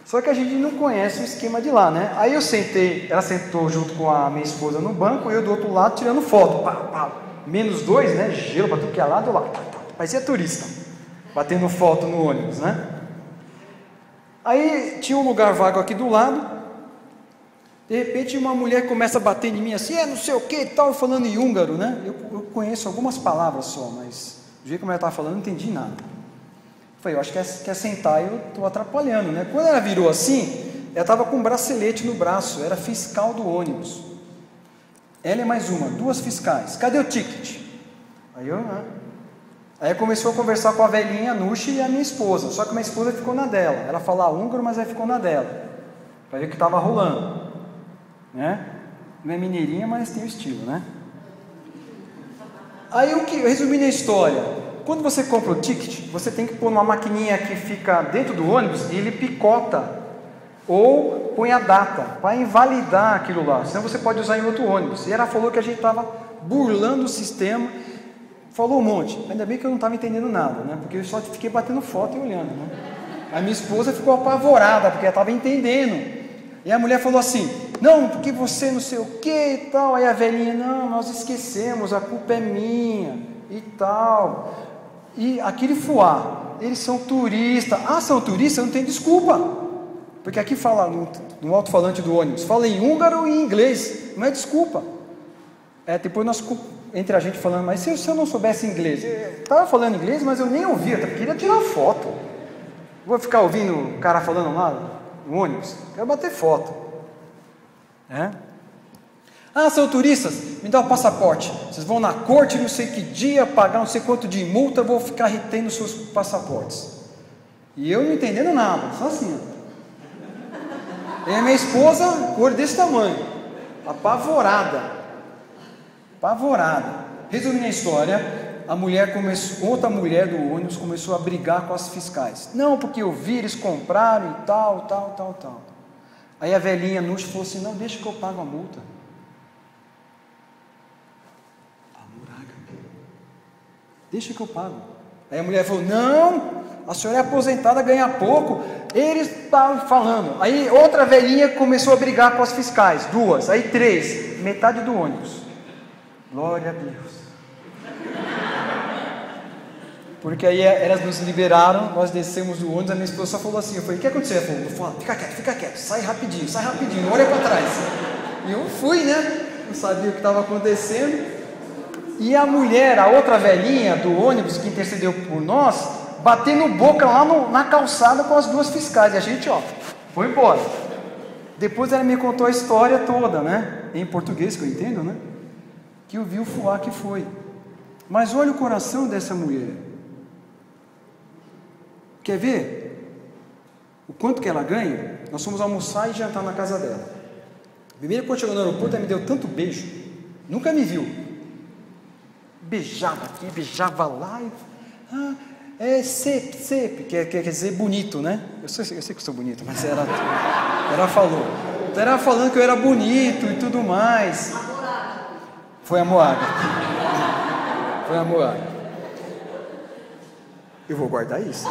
Só que a gente não conhece o esquema de lá, né? Aí eu sentei, ela sentou junto com a minha esposa no banco, e eu do outro lado tirando foto. -2, né? Gelo para tudo que é lado lá. Parecia turista, batendo foto no ônibus, né? Aí tinha um lugar vago aqui do lado. De repente uma mulher começa a bater em mim assim, não sei o que e tal, falando em húngaro, né? Eu conheço algumas palavras só, mas do jeito como ela estava falando, não entendi nada. Eu falei, eu acho que quer sentar e eu estou atrapalhando, né? Quando ela virou assim, ela estava com um bracelete no braço, era fiscal do ônibus. Ela é mais 2 fiscais. Cadê o ticket? Aí começou a conversar com a velhinha, a Nushi, e a minha esposa. Só que minha esposa ficou na dela. Ela fala húngaro, mas ela ficou na dela, para ver o que estava rolando, né? Não é mineirinha, mas tem o estilo, né? Aí resumindo a história, quando você compra o ticket, você tem que pôr numa maquininha que fica dentro do ônibus e ele picota ou põe a data para invalidar aquilo lá, senão você pode usar em outro ônibus. E ela falou que a gente estava burlando o sistema. Falou um monte, ainda bem que eu não estava entendendo nada, né? Porque eu só fiquei batendo foto e olhando, né? A minha esposa ficou apavorada, porque ela estava entendendo. E a mulher falou assim, não, porque você não sei o que e tal. Aí a velhinha, não, nós esquecemos, a culpa é minha e tal. E aquele fuá, eles são turistas. Ah, são turistas, não tem desculpa. Porque aqui fala, no alto-falante do ônibus, fala em húngaro e em inglês, não é desculpa. Depois nós, entre a gente falando, mas se eu não soubesse inglês, eu estava falando inglês, mas eu nem ouvia, eu queria tirar foto. Vou ficar ouvindo o cara falando lá no ônibus, quero bater foto. Ah, são turistas, me dá o passaporte. Vocês vão na corte, não sei que dia, pagar não sei quanto de multa, eu vou ficar retendo os seus passaportes. E eu não entendendo nada, só assim. E a minha esposa, cor desse tamanho, apavorada. Resumindo a história, outra mulher do ônibus começou a brigar com as fiscais. Não, porque eu vi, eles compraram e tal. Aí a velhinha Nuxa falou assim, não, deixa que eu pago a multa. Deixa que eu pago. Aí a mulher falou, não, a senhora é aposentada, ganha pouco. Eles estavam falando. Aí outra velhinha começou a brigar com as fiscais, 2, aí 3, metade do ônibus. Glória a Deus. Porque aí elas nos liberaram, nós descemos do ônibus, a minha esposa só falou assim, eu falei, o que aconteceu? Ela falou, fica quieto, sai rapidinho, não olha para trás. E eu fui, né? Não sabia o que estava acontecendo. E a mulher, a outra velhinha do ônibus que intercedeu por nós, batendo boca lá na calçada com as 2 fiscais. E a gente, foi embora. Depois ela me contou a história toda, né? Em português, que eu entendo, né? Que eu vi o fuá que foi. Mas olha o coração dessa mulher. Quer ver? O quanto que ela ganha? Nós fomos almoçar e jantar na casa dela. Primeiro, quando chegou no aeroporto, ela me deu tanto beijo. Nunca me viu. Beijava aqui, beijava lá. Sep, quer dizer bonito, né? Eu sei que eu sou bonito, mas ela falou. Então era falando que eu era bonito e tudo mais. Foi a Moaga. Eu vou guardar isso.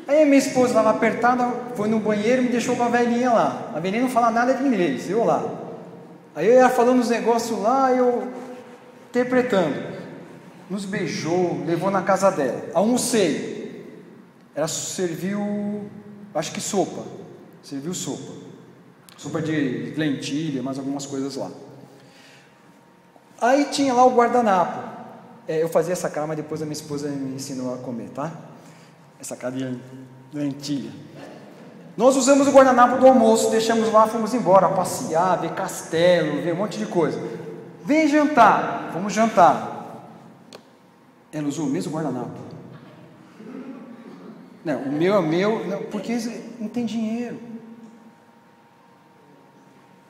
Aí a minha esposa estava apertada, foi no banheiro e me deixou com a velhinha lá. A velhinha não fala nada de inglês, eu lá. Aí eu ia falando os negócios lá, eu interpretando. Nos beijou, levou na casa dela. Almocei. Ela serviu, acho que sopa. Serviu sopa. Sopa de lentilha, mais algumas coisas lá. Aí tinha lá o guardanapo. Eu fazia essa cara, mas depois a minha esposa me ensinou a comer, tá? Essa cara de lentilha. Nós usamos o guardanapo do almoço, deixamos lá, fomos embora, passear, ver castelo, ver um monte de coisa. Vem jantar, vamos jantar. Ela usou o mesmo guardanapo. Não, o meu é meu, não, porque não tem dinheiro.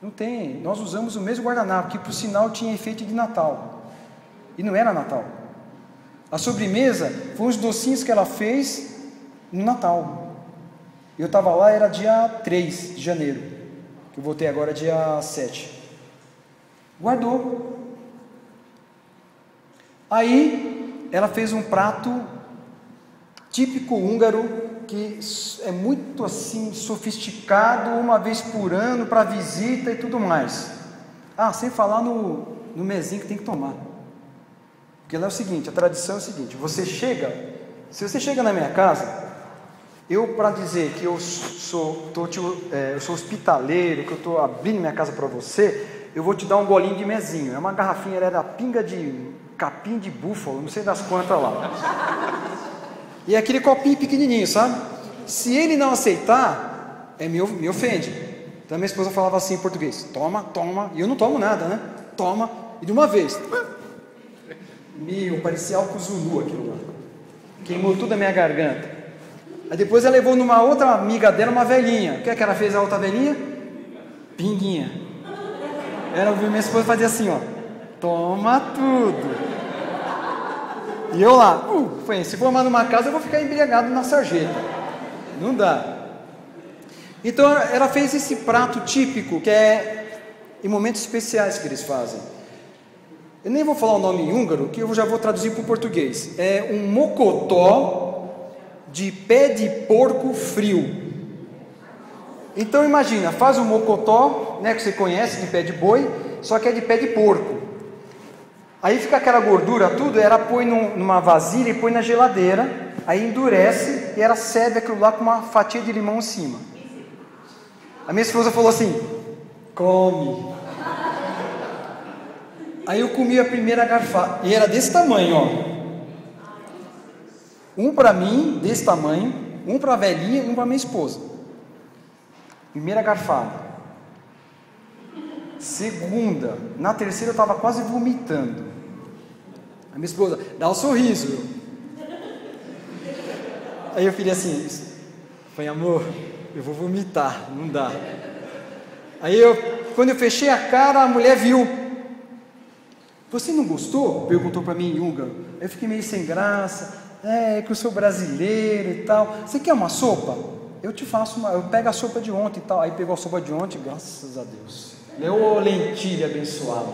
Não tem, nós usamos o mesmo guardanapo, que por sinal tinha efeito de Natal. E não era Natal. A sobremesa foi uns docinhos que ela fez no Natal. Eu estava lá, era dia 3 de janeiro, que eu voltei agora dia 7. Guardou. Aí, ela fez um prato típico húngaro, que é muito assim, sofisticado, uma vez por ano, para visita e tudo mais. Sem falar no mezinho que tem que tomar. Porque lá é o seguinte, a tradição é o seguinte, se você chega na minha casa, para dizer que eu sou hospitaleiro, que eu estou abrindo minha casa para você, eu vou te dar um golinho de mezinho. É uma garrafinha, ela era pinga de capim de búfalo, não sei das quantas lá. E é aquele copinho pequenininho, sabe? Se ele não aceitar, me ofende. Então a minha esposa falava assim em português, toma, e eu não tomo nada, né? Toma, e de uma vez. Parecia álcool Zulu aquilo lá. Queimou tudo a minha garganta. Aí depois ela levou numa outra amiga dela, uma velhinha. O que é que ela fez a outra velhinha? Pinguinha. Ela ouviu minha esposa fazer assim, toma tudo. E eu lá, se for mais numa casa, eu vou ficar embriagado na sarjeta. Não dá. Então ela fez esse prato típico, que é em momentos especiais que eles fazem. Eu nem vou falar o nome em húngaro, que eu já vou traduzir para o português. É um mocotó de pé de porco frio. Então imagina, faz um mocotó, né, que você conhece, de pé de boi, só que é de pé de porco. Aí fica aquela gordura tudo, ela põe numa vasilha e põe na geladeira, aí endurece e ela serve aquilo lá com uma fatia de limão em cima. A minha esposa falou assim: come. Aí eu comi a primeira garfada, e era desse tamanho, ó. Um para mim, desse tamanho, um para a velhinha e um para minha esposa. Primeira garfada. Segunda. Na terceira eu estava quase vomitando. A minha esposa, dá um sorriso. Aí eu falei assim, falei, amor, eu vou vomitar, não dá. Aí quando eu fechei a cara, a mulher viu. Você não gostou? Perguntou para mim em húngaro. Eu fiquei meio sem graça. É que eu sou brasileiro e tal. Você quer uma sopa? Eu te faço eu pego a sopa de ontem e tal. Aí pegou a sopa de ontem, graças a Deus. Deu lentilha abençoada.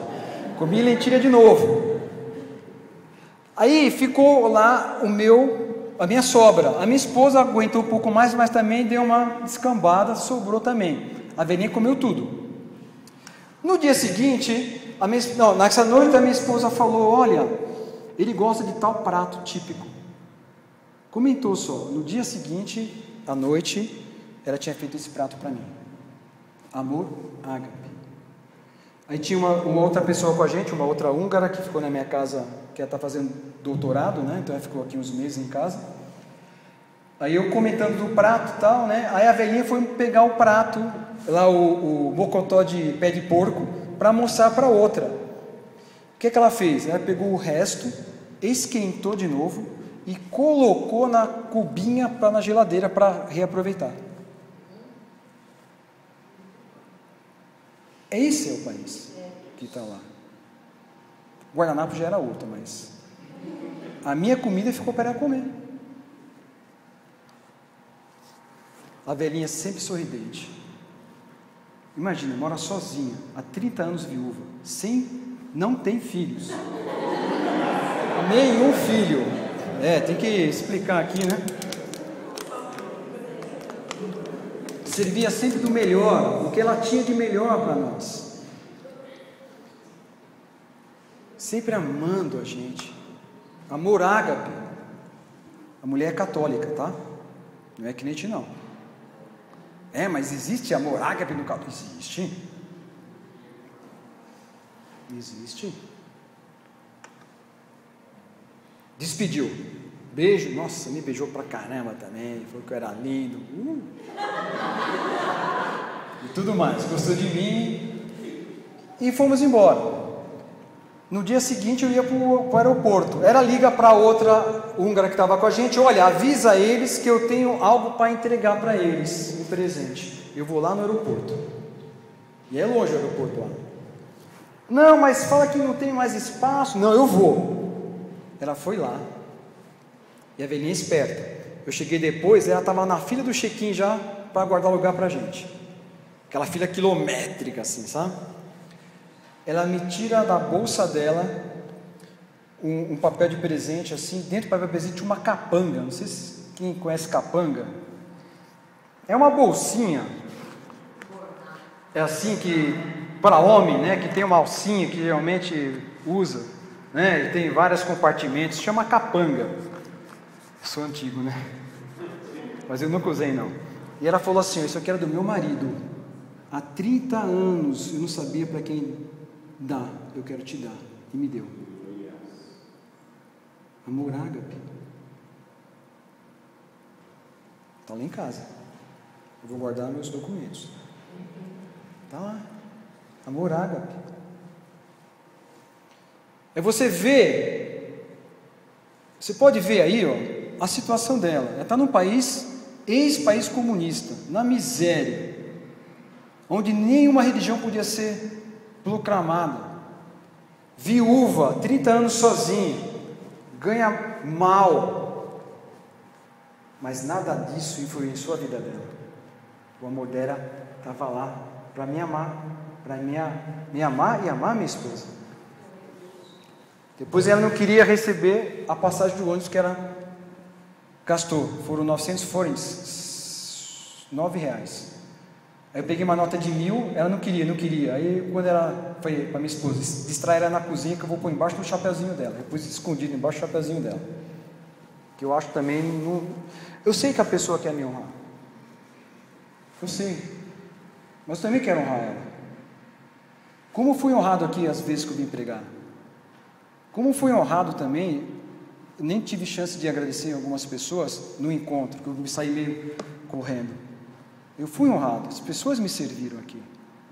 Comi lentilha de novo. Aí ficou lá a minha sobra. A minha esposa aguentou um pouco mais, mas também deu uma descambada, sobrou também. A velhinha comeu tudo. No dia seguinte, nessa noite a minha esposa falou: olha, ele gosta de tal prato típico. Comentou só. No dia seguinte, à noite, ela tinha feito esse prato para mim. Amor ágape. Aí tinha uma outra pessoa com a gente, uma outra húngara que ficou na minha casa, que ela está fazendo doutorado, né? Então ela ficou aqui uns meses em casa. Aí eu comentando do prato e tal, né? Aí a velhinha foi pegar o prato, lá o mocotó de pé de porco, para mostrar para outra. O que ela fez? Ela pegou o resto, esquentou de novo e colocou na cubinha na geladeira para reaproveitar. Esse é o país que está lá. O guardanapo já era outro, mas a minha comida ficou para ela comer. A velhinha sempre sorridente. Imagina, mora sozinha, há 30 anos viúva, não tem filhos. Nenhum filho. Tem que explicar aqui, né? Servia sempre do melhor, o que ela tinha de melhor para nós. Sempre amando a gente. Amor ágape. A mulher é católica, tá? Não é crente não. Mas existe amor ágape no católico? Existe. Existe. Despediu. Beijo. Nossa, me beijou pra caramba também. Falou que eu era lindo. E tudo mais. Gostou de mim. E fomos embora. No dia seguinte eu ia para o aeroporto. Ela liga para outra húngara que estava com a gente: olha, avisa eles que eu tenho algo para entregar para eles, um presente. Eu vou lá no aeroporto. E é longe o aeroporto lá. Não, mas fala que não tem mais espaço. Não, eu vou. Ela foi lá. E a velhinha esperta. Eu cheguei depois, ela estava na fila do check-in já para guardar lugar para a gente. Aquela fila quilométrica assim, sabe? Ela me tira da bolsa dela um papel de presente assim. Dentro do papel de presente tinha uma capanga. Não sei se quem conhece capanga. É uma bolsinha. É assim que, para homem, né? Que tem uma alcinha que realmente usa, né? E tem vários compartimentos. Chama capanga. Eu sou antigo, né? Mas eu nunca usei não. E ela falou assim: isso aqui era do meu marido. Há 30 anos eu não sabia para quem dá, eu quero te dar. E me deu. Amor ágape. Está lá em casa. Eu vou guardar meus documentos. Está lá. Amor ágape. É você ver. Você pode ver aí, ó, a situação dela. Ela está num país, ex-país comunista, na miséria, onde nenhuma religião podia ser proclamada, viúva, 30 anos sozinha, ganha mal, mas nada disso influenciou a vida dela. O amor dela estava lá para me amar, para me amar e amar minha esposa. Depois ela não queria receber a passagem do ônibus que ela gastou, foram 900 forints, R$9. Aí eu peguei uma nota de 1.000, ela não queria. Aí quando ela foi para minha esposa, distrai ela na cozinha que eu vou pôr embaixo do chapeuzinho dela. Eu pus escondido embaixo do chapeuzinho dela. Que eu acho também, não... eu sei que a pessoa quer me honrar. Eu sei. Mas eu também quero honrar ela. Como fui honrado aqui as vezes que eu vim pregar. Como fui honrado também, nem tive chance de agradecer algumas pessoas no encontro, que eu saí meio correndo. Eu fui honrado, as pessoas me serviram aqui.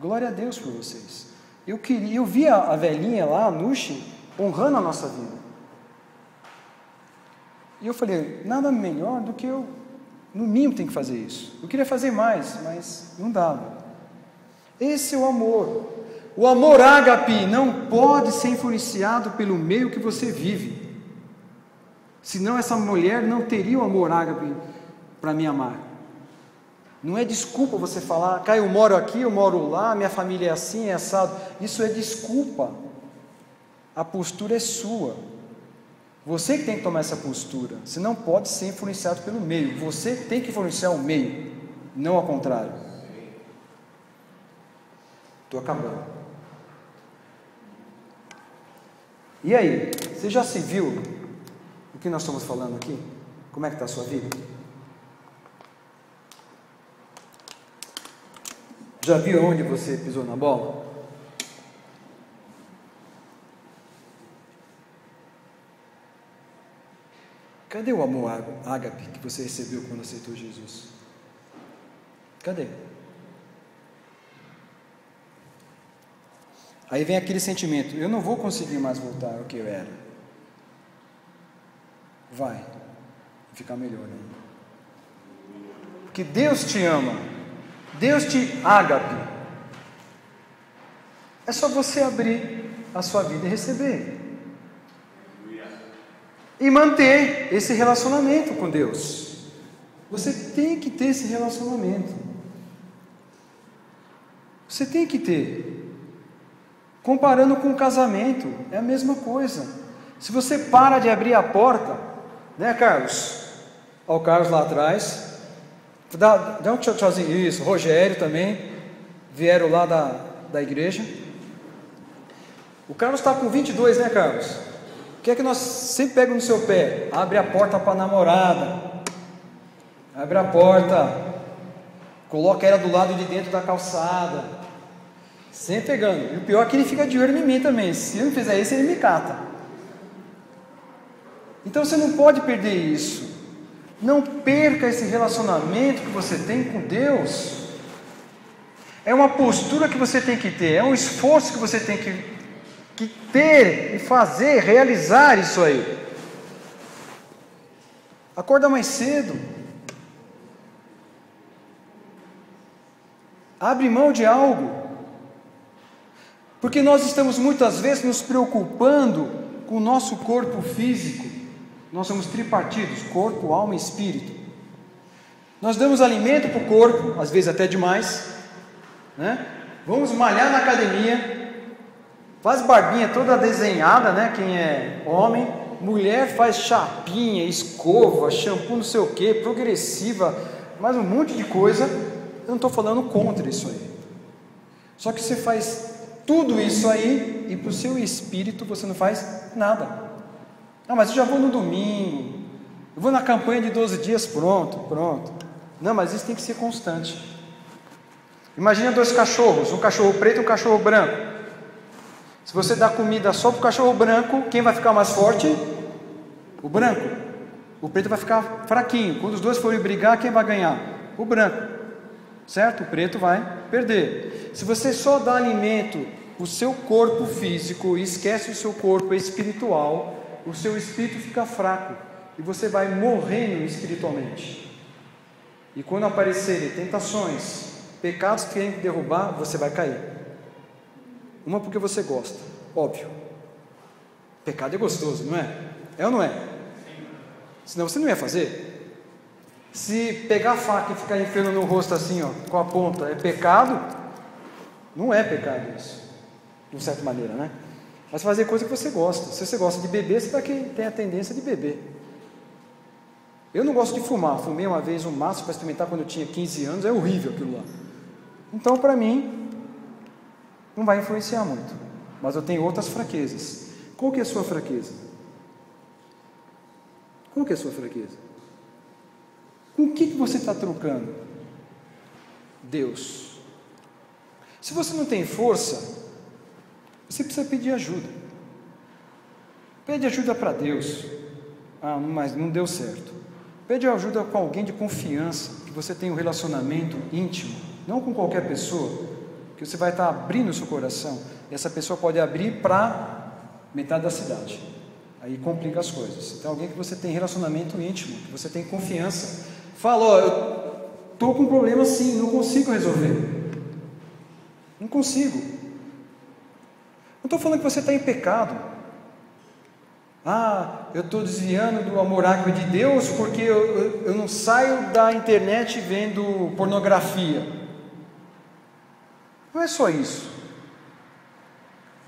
Glória a Deus por vocês. Eu vi a velhinha lá, a Nushi, honrando a nossa vida. E eu falei, nada melhor do que eu, no mínimo, tenho que fazer isso. Eu queria fazer mais, mas não dava. Esse é o amor. O amor ágape não pode ser influenciado pelo meio que você vive. Senão essa mulher não teria o amor ágape para me amar. Não é desculpa você falar, cara, eu moro aqui, eu moro lá, minha família é assim, é assado. Isso é desculpa. A postura é sua. Você que tem que tomar essa postura. Você não pode ser influenciado pelo meio. Você tem que influenciar o meio, não ao contrário. Estou acabando. E aí, você já se viu o que nós estamos falando aqui? Como é que está a sua vida? Já viu onde você pisou na bola? Cadê o amor ágape que você recebeu quando aceitou Jesus? Cadê? Aí vem aquele sentimento, eu não vou conseguir mais voltar ao que eu era. Vai ficar melhor ainda. Porque Deus te ama. Deus te ágape. É só você abrir a sua vida e receber. E manter esse relacionamento com Deus. Você tem que ter esse relacionamento. Você tem que ter. Comparando com o casamento, é a mesma coisa. Se você para de abrir a porta, né, Carlos? Olha o Carlos lá atrás. Dá um tchauzinho, isso, Rogério também, vieram lá da igreja. O Carlos está com 22, né, Carlos? O que é que nós sempre pegamos no seu pé? Abre a porta para a namorada, abre a porta, coloca ela do lado de dentro da calçada, sempre pegando. E o pior é que ele fica de olho em mim também, se eu não fizer isso, ele me cata. Então você não pode perder isso. Não perca esse relacionamento que você tem com Deus. É uma postura que você tem que ter, é um esforço que você tem que ter e fazer, realizar isso aí. Acorda mais cedo. Abre mão de algo. Porque nós estamos muitas vezes nos preocupando com o nosso corpo físico. Nós somos tripartidos, corpo, alma e espírito. Nós damos alimento para o corpo, às vezes até demais, né? Vamos malhar na academia, faz barbinha toda desenhada, né? Quem é homem, mulher faz chapinha, escova, shampoo não sei o que, progressiva, mais um monte de coisa. Eu não estou falando contra isso aí. Só que você faz tudo isso aí e para o seu espírito você não faz nada. Ah, mas eu já vou no domingo, eu vou na campanha de 12 dias, pronto. Não, mas isso tem que ser constante. Imagina 2 cachorros, um cachorro preto e um cachorro branco. Se você dá comida só para o cachorro branco, quem vai ficar mais forte? O branco. O preto vai ficar fraquinho. Quando os dois forem brigar, quem vai ganhar? O branco. Certo? O preto vai perder. Se você só dá alimento para o seu corpo físico e esquece o seu corpo espiritual, o seu espírito fica fraco e você vai morrendo espiritualmente. E quando aparecerem tentações, pecados que querem derrubar, você vai cair. Uma porque você gosta, óbvio. Pecado é gostoso, não é? É ou não é? Senão você não ia fazer. Se pegar a faca e ficar enfiando no rosto assim, ó, com a ponta, é pecado? Não é pecado isso, de uma certa maneira, né? Mas fazer coisa que você gosta. Se você gosta de beber, você vai ter a tendência de beber. Eu não gosto de fumar. Fumei uma vez um maço para experimentar quando eu tinha 15 anos. É horrível aquilo lá. Então, para mim, não vai influenciar muito. Mas eu tenho outras fraquezas. Qual que é a sua fraqueza? Qual que é a sua fraqueza? Com o que você está trocando? Deus. Se você não tem força, você precisa pedir ajuda. Pede ajuda para Deus. Mas não deu certo. Pede ajuda com alguém de confiança, que você tem um relacionamento íntimo, não com qualquer pessoa, que você vai estar abrindo o seu coração, e essa pessoa pode abrir para metade da cidade, aí complica as coisas. Então alguém que você tem relacionamento íntimo, que você tem confiança, fala, eu estou com um problema assim, não consigo resolver, não consigo. Não estou falando que você está em pecado, eu estou desviando do amor ágape de Deus porque eu não saio da internet vendo pornografia. Não é só isso.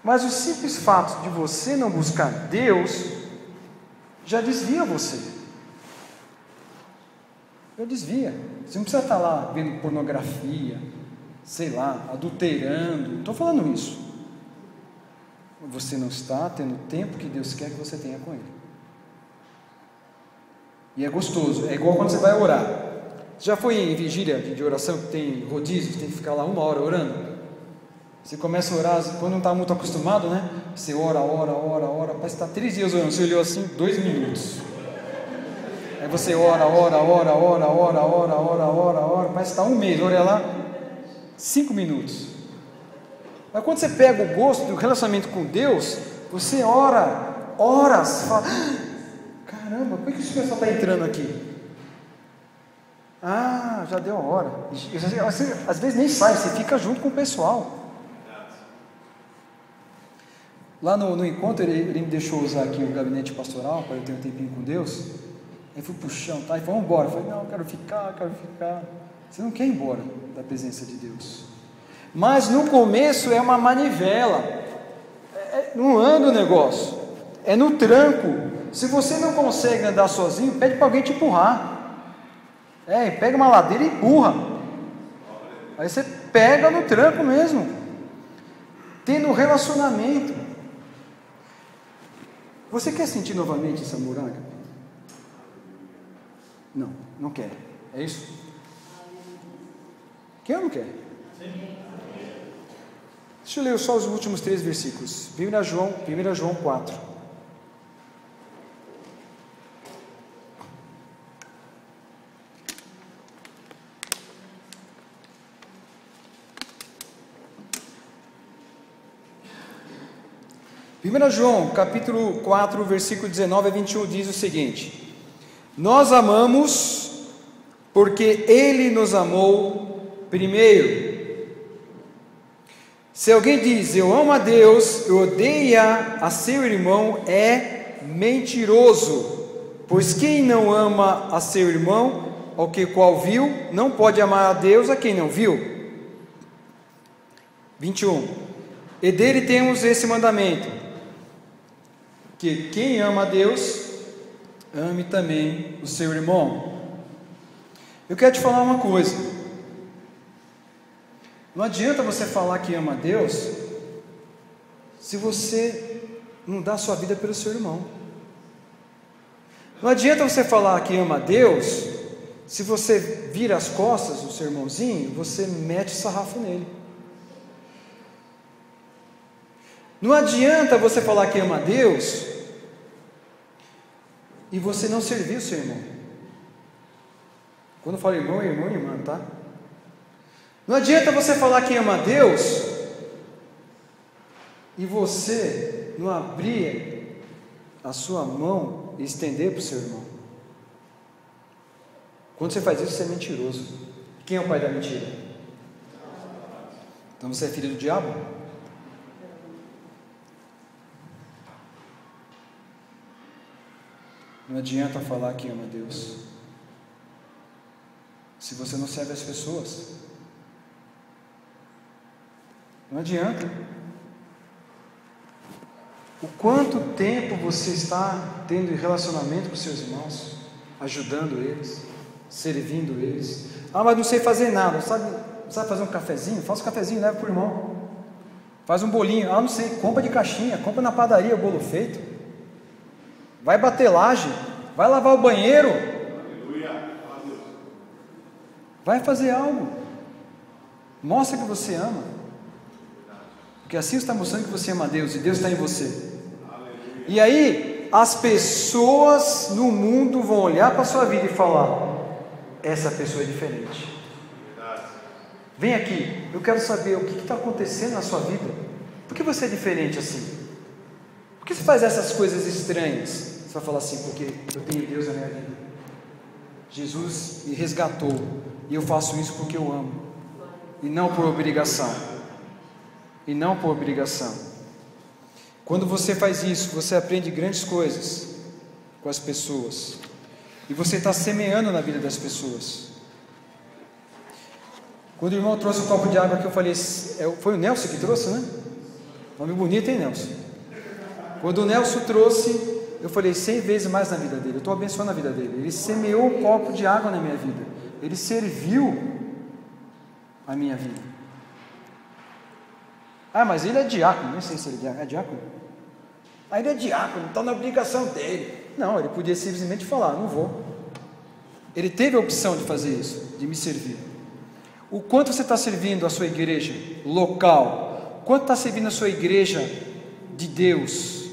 Mas o simples fato de você não buscar Deus já desvia você. Já desvia. Você não precisa estar lá vendo pornografia, sei lá, adulterando. Não estou falando isso. Você não está tendo o tempo que Deus quer que você tenha com Ele. E é gostoso, é igual quando você vai orar. Você já foi em vigília de oração que tem rodízio, tem que ficar lá 1 hora orando? Você começa a orar, quando não está muito acostumado, né? Você ora, parece que está 3 dias orando, você olhou assim, 2 minutos. Aí você ora, parece que está 1 mês, ora lá, 5 minutos. Mas quando você pega o gosto do relacionamento com Deus, você ora, você fala, caramba, por que esse pessoal está entrando aqui? Já deu a hora. Você, às vezes nem sai, você fica junto com o pessoal. Lá no encontro, ele me deixou usar aqui o gabinete pastoral, para eu ter um tempinho com Deus. Aí fui pro chão, e falou, vamos embora. Eu falei, não, quero ficar. Você não quer ir embora da presença de Deus. Mas no começo é uma manivela, não anda o negócio, é no tranco. Se você não consegue andar sozinho, pede para alguém te empurrar. Pega uma ladeira e empurra. Aí você pega no tranco mesmo. Tendo um relacionamento. Você quer sentir novamente essa amor ágape? Não quer. É isso? Quer ou não quer? Sim. Deixa eu ler só os últimos 3 versículos. 1 João 4. João, capítulo 4, versículo 19 a 21, diz o seguinte: nós amamos porque Ele nos amou primeiro. Se alguém diz, eu amo a Deus, eu odeio a seu irmão, é mentiroso, pois quem não ama a seu irmão, ao que qual viu, não pode amar a Deus a quem não viu. 21. E dele temos esse mandamento, que quem ama a Deus, ame também o seu irmão. Eu quero te falar uma coisa. Não adianta você falar que ama a Deus se você não dá a sua vida pelo seu irmão. Não adianta você falar que ama a Deus se você vira as costas do seu irmãozinho, você mete o sarrafo nele. Não adianta você falar que ama a Deus e você não servir o seu irmão. Quando eu falo irmão, é irmão e irmã, tá? Não adianta você falar que ama a Deus e você não abrir a sua mão e estender para o seu irmão. Quando você faz isso, você é mentiroso. Quem é o pai da mentira? Então você é filho do diabo? Não adianta falar que ama a Deus se você não serve as pessoas. Não adianta. O quanto tempo você está tendo relacionamento com seus irmãos, ajudando eles, servindo eles? Mas não sei fazer nada, sabe? sabe fazer um cafezinho? Faz um cafezinho, leva para o irmão. Faz um bolinho, não sei, compra de caixinha, compra na padaria o bolo feito. Vai bater laje, vai lavar o banheiro. Vai fazer algo. Mostra que você ama. Porque assim está mostrando que você ama a Deus e Deus está em você. E aí, as pessoas no mundo vão olhar para a sua vida e falar: essa pessoa é diferente. Vem aqui, eu quero saber o que está acontecendo na sua vida. Por que você é diferente assim? Por que você faz essas coisas estranhas? Você vai falar assim: porque eu tenho Deus na minha vida. Jesus me resgatou e eu faço isso porque eu amo e não por obrigação. E não por obrigação. Quando você faz isso, você aprende grandes coisas com as pessoas e você está semeando na vida das pessoas. Quando o irmão trouxe um copo de água aqui, eu falei: foi o Nelson que trouxe, né? Nome bonito, hein, Nelson? Quando o Nelson trouxe, eu falei 100 vezes mais na vida dele. Eu estou abençoando a vida dele. Ele semeou um copo de água na minha vida. Ele serviu a minha vida. Mas ele é diácono. Nem sei se ele é diácono. Ele é diácono, está na obrigação dele. Não, ele podia simplesmente falar: não vou. Ele teve a opção de fazer isso, de me servir. O quanto você está servindo a sua igreja local? Quanto está servindo a sua igreja de Deus,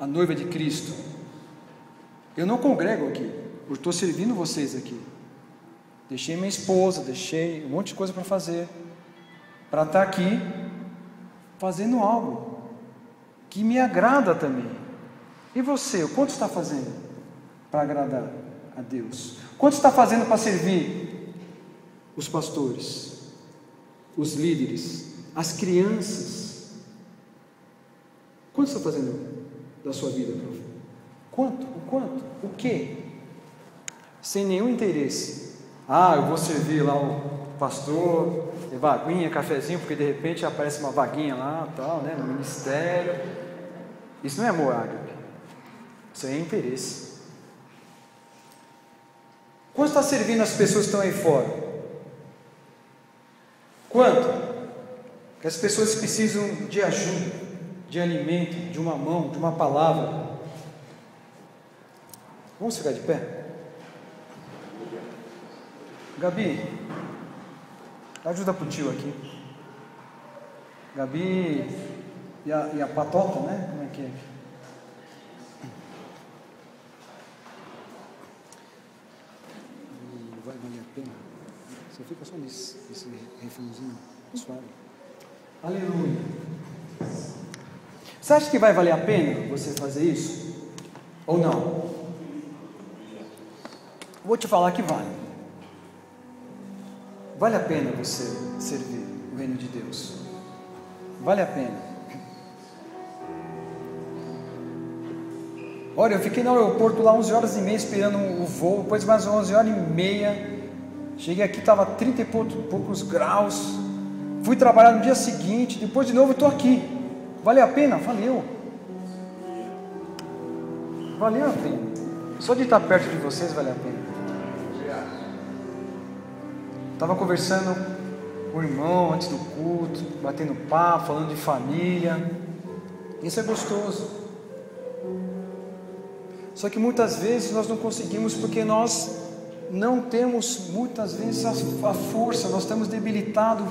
a noiva de Cristo? Eu não congrego aqui, eu estou servindo vocês aqui. Deixei minha esposa, deixei um monte de coisa para fazer, para estar aqui fazendo algo que me agrada também. E você, o quanto está fazendo para agradar a Deus? Quanto está fazendo para servir os pastores, os líderes, as crianças? Quanto está fazendo da sua vida, prof? Quanto? O quanto? O quê? Sem nenhum interesse. Eu vou servir lá o pastor, vaguinha, cafezinho, porque de repente aparece uma vaguinha lá, tal, né, no ministério. Isso não é amor ágape. Isso é interesse. Quanto está servindo as pessoas que estão aí fora? Quanto? Que as pessoas precisam de ajuda, de alimento, de uma mão, de uma palavra. Vamos ficar de pé? Gabi, ajuda pro tio aqui. Gabi e a patota, né? Como é que é? Vai valer a pena? Você fica só nesse refrãozinho suave. Aleluia. Você acha que vai valer a pena você fazer isso? Ou não? Vou te falar que vale. Vale a pena você servir o reino de Deus. Vale a pena. Olha, eu fiquei no aeroporto lá 11h30 esperando o voo, depois mais 11h30. Cheguei aqui, estava 30 e poucos graus. Fui trabalhar no dia seguinte, depois de novo estou aqui. Valeu a pena? Valeu. Valeu a pena. Só de estar perto de vocês vale a pena. Estava conversando com o irmão antes do culto, batendo papo, falando de família. Isso é gostoso. Só que muitas vezes nós não conseguimos porque nós não temos muitas vezes a força, nós estamos debilitados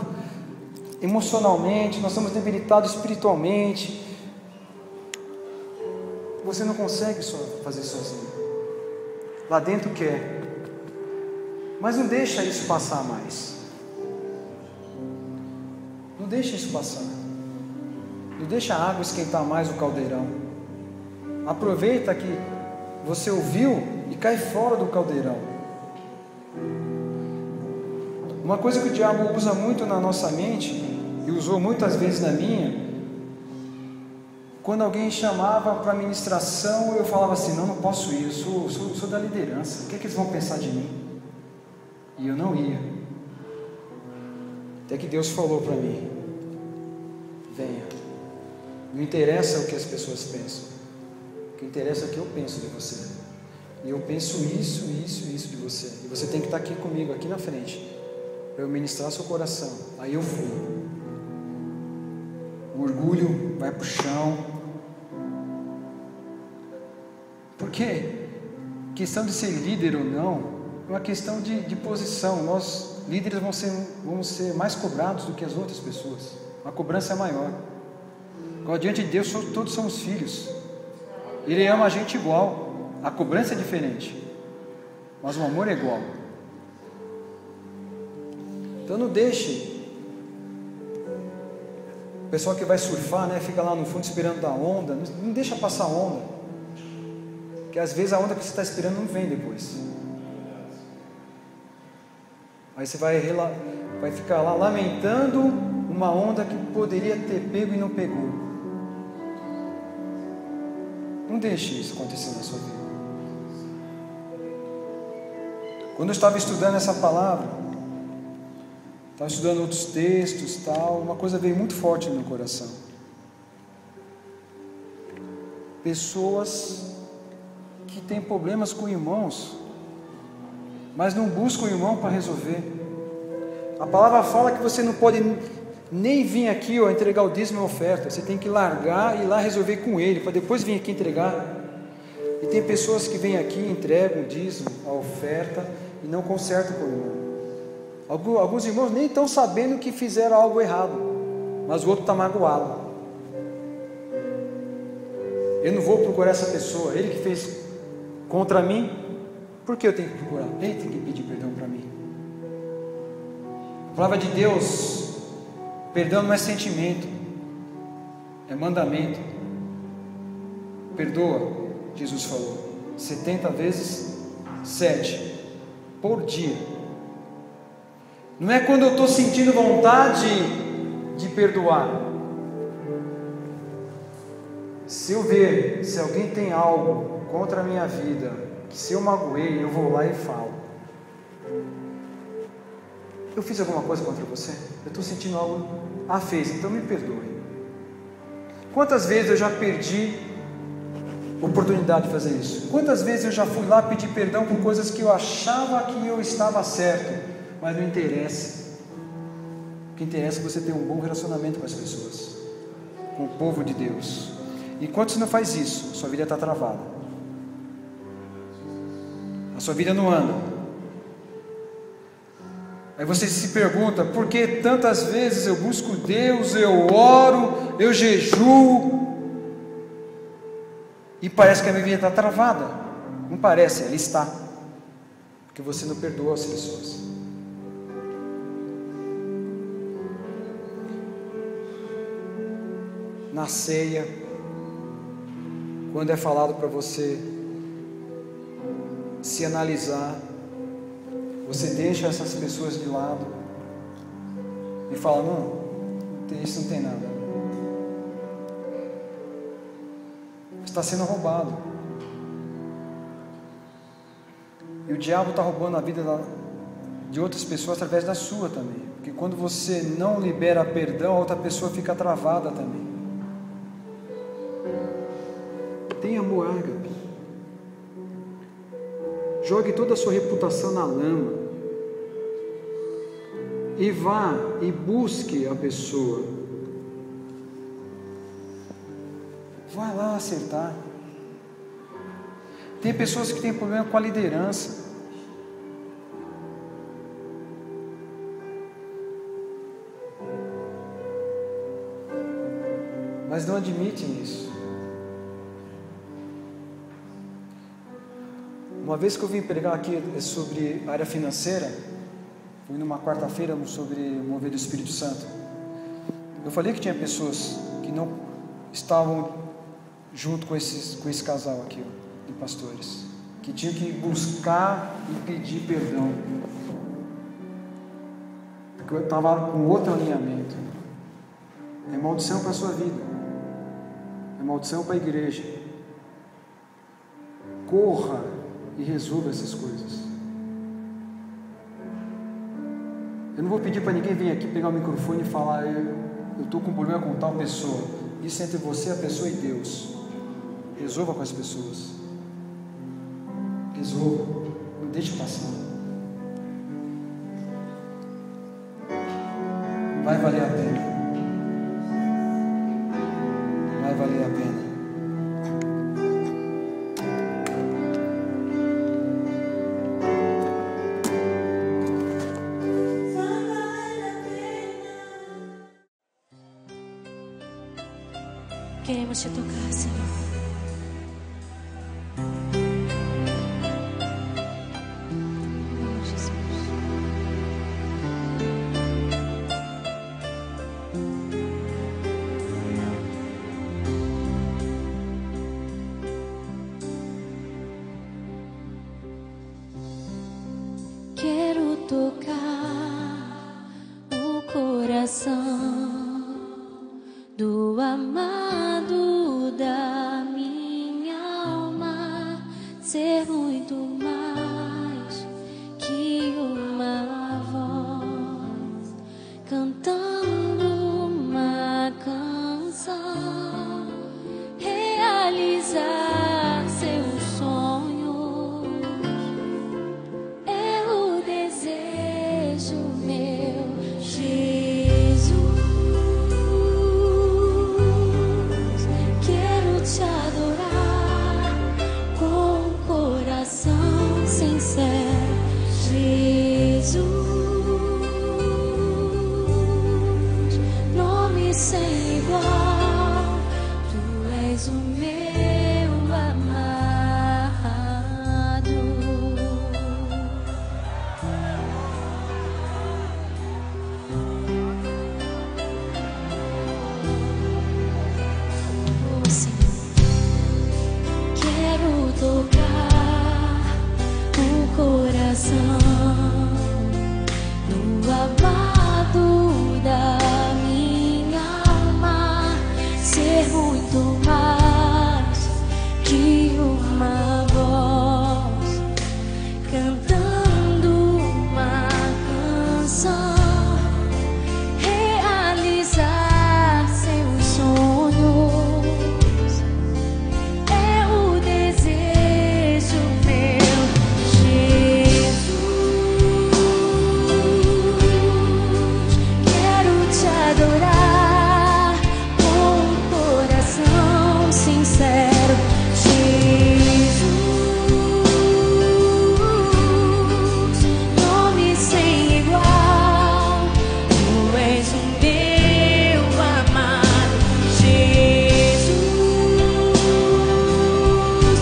emocionalmente, nós estamos debilitados espiritualmente. Você não consegue só fazer sozinho. Lá dentro quer. Mas não deixa isso passar mais. Não deixa isso passar. Não deixa a água esquentar mais o caldeirão. Aproveita que você ouviu e cai fora do caldeirão. Uma coisa que o diabo usa muito na nossa mente, e usou muitas vezes na minha, quando alguém chamava para ministração, eu falava assim: não posso ir, eu sou da liderança, o que eles vão pensar de mim? E eu não ia. Até que Deus falou para mim: venha. Não interessa o que as pessoas pensam. O que interessa é o que eu penso de você. E eu penso isso de você. E você tem que estar aqui comigo, aqui na frente, para eu ministrar seu coração. Aí eu fui. O orgulho vai para o chão. Porque questão de ser líder ou não é uma questão de posição. Nós, líderes, vamos ser mais cobrados do que as outras pessoas. A cobrança é maior. Agora, diante de Deus, todos somos filhos. Ele ama a gente igual. A cobrança é diferente, mas o amor é igual. Então não deixe. O pessoal que vai surfar, né, fica lá no fundo esperando dar onda. Não deixa passar onda, porque às vezes a onda que você está esperando não vem depois. Aí você vai ficar lá lamentando uma onda que poderia ter pego e não pegou. Não deixe isso acontecer na sua vida. Quando eu estava estudando essa palavra, estava estudando outros textos, tal, uma coisa veio muito forte no meu coração. Pessoas que têm problemas com irmãos, mas não buscam o irmão para resolver. A palavra fala que você não pode nem vir aqui entregar o dízimo e a oferta. Você tem que largar e ir lá resolver com ele, para depois vir aqui entregar. E tem pessoas que vêm aqui, entregam o dízimo, a oferta, e não consertam com o irmão. Alguns irmãos nem estão sabendo que fizeram algo errado, mas o outro está magoado. Eu não vou procurar essa pessoa, ele que fez contra mim, por que eu tenho que procurar? Ele tem que pedir perdão para mim. A palavra de Deus, perdão não é sentimento, é mandamento. Perdoa, Jesus falou, 70 vezes 7 por dia. Não é quando eu estou sentindo vontade de perdoar. Se eu ver, se alguém tem algo contra a minha vida, que se eu magoei, eu vou lá e falo. Eu fiz alguma coisa contra você? Eu estou sentindo algo. Fez, então me perdoe. Quantas vezes eu já perdi oportunidade de fazer isso? Quantas vezes eu já fui lá pedir perdão por coisas que eu achava que eu estava certo, mas não interessa. O que interessa é você ter um bom relacionamento com as pessoas, com o povo de Deus. Enquanto você não faz isso, sua vida está travada, a sua vida não anda. Aí você se pergunta, por que tantas vezes eu busco Deus, eu oro, eu jejuo, e parece que a minha vida está travada? Não parece, ela está, porque você não perdoa as pessoas. Na ceia, quando é falado para você se analisar, você deixa essas pessoas de lado e fala, não, isso não tem nada. Está sendo roubado. E o diabo está roubando a vida de outras pessoas através da sua também. Porque quando você não libera perdão, a outra pessoa fica travada também. Tenha amor ágape. Jogue toda a sua reputação na lama. E vá e busque a pessoa. Vai lá acertar. Tem pessoas que têm problema com a liderança. Mas não admitem isso. Uma vez que eu vim pregar aqui sobre a área financeira, fui numa quarta-feira sobre o mover do Espírito Santo. Eu falei que tinha pessoas que não estavam junto com esse casal aqui, de pastores, que tinham que buscar e pedir perdão, porque eu estava com outro alinhamento. É maldição para a sua vida, é maldição para a igreja. Corra e resolva essas coisas. Eu não vou pedir para ninguém vir aqui pegar o microfone e falar, eu estou com problema com tal pessoa. Isso é entre você, a pessoa e Deus. Resolva com as pessoas. Resolva. Não deixe passar. vai valer a pena. Vai valer a pena. Queremos te tocar, Senhor. Oh, Jesus. Quero tocar o coração do amado da minha alma, ser muito mais que uma voz, cantando uma canção, realizar seus sonhos, é o desejo meu, Jesus. Te adorar com o coração sincero, Jesus, nome sem igual, Tu és o meu amado. Oh, Senhor, quero tocar o coração do amado da minha alma, ser muito mais que uma voz, cantando uma canção, realizar seus sonhos, é o desejo meu, Jesus. Quero te adorar com o coração sincero, Jesus, nome sem igual, Tu és o meu amado, Jesus.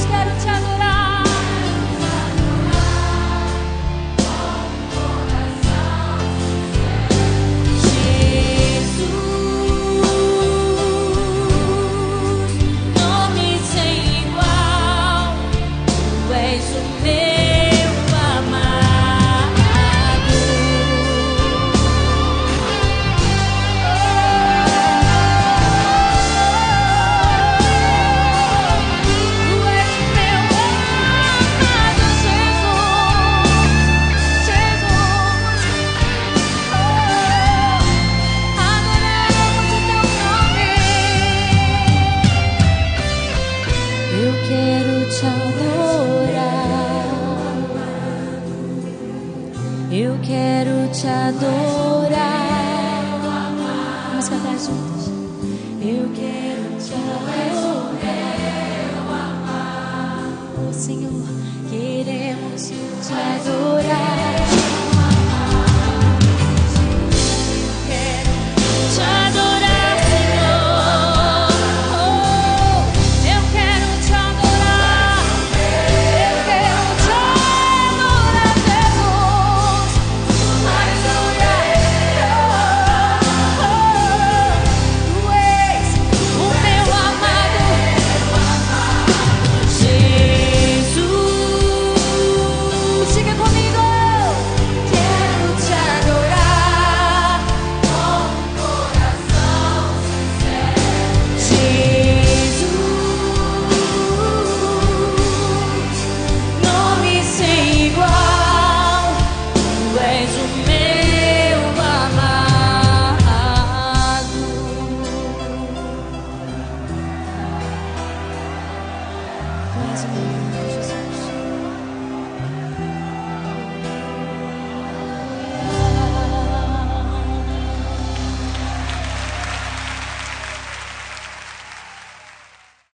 Quero te adorar Jesus, nome sem igual, Tu és o meu amado. Tu és o meu amado, Jesus, Jesus. Adoramos o Teu nome. Eu quero te adorar. Eu quero te adorar. Vamos cantar juntos. Eu quero te adorar. Oh, Senhor, queremos te adorar.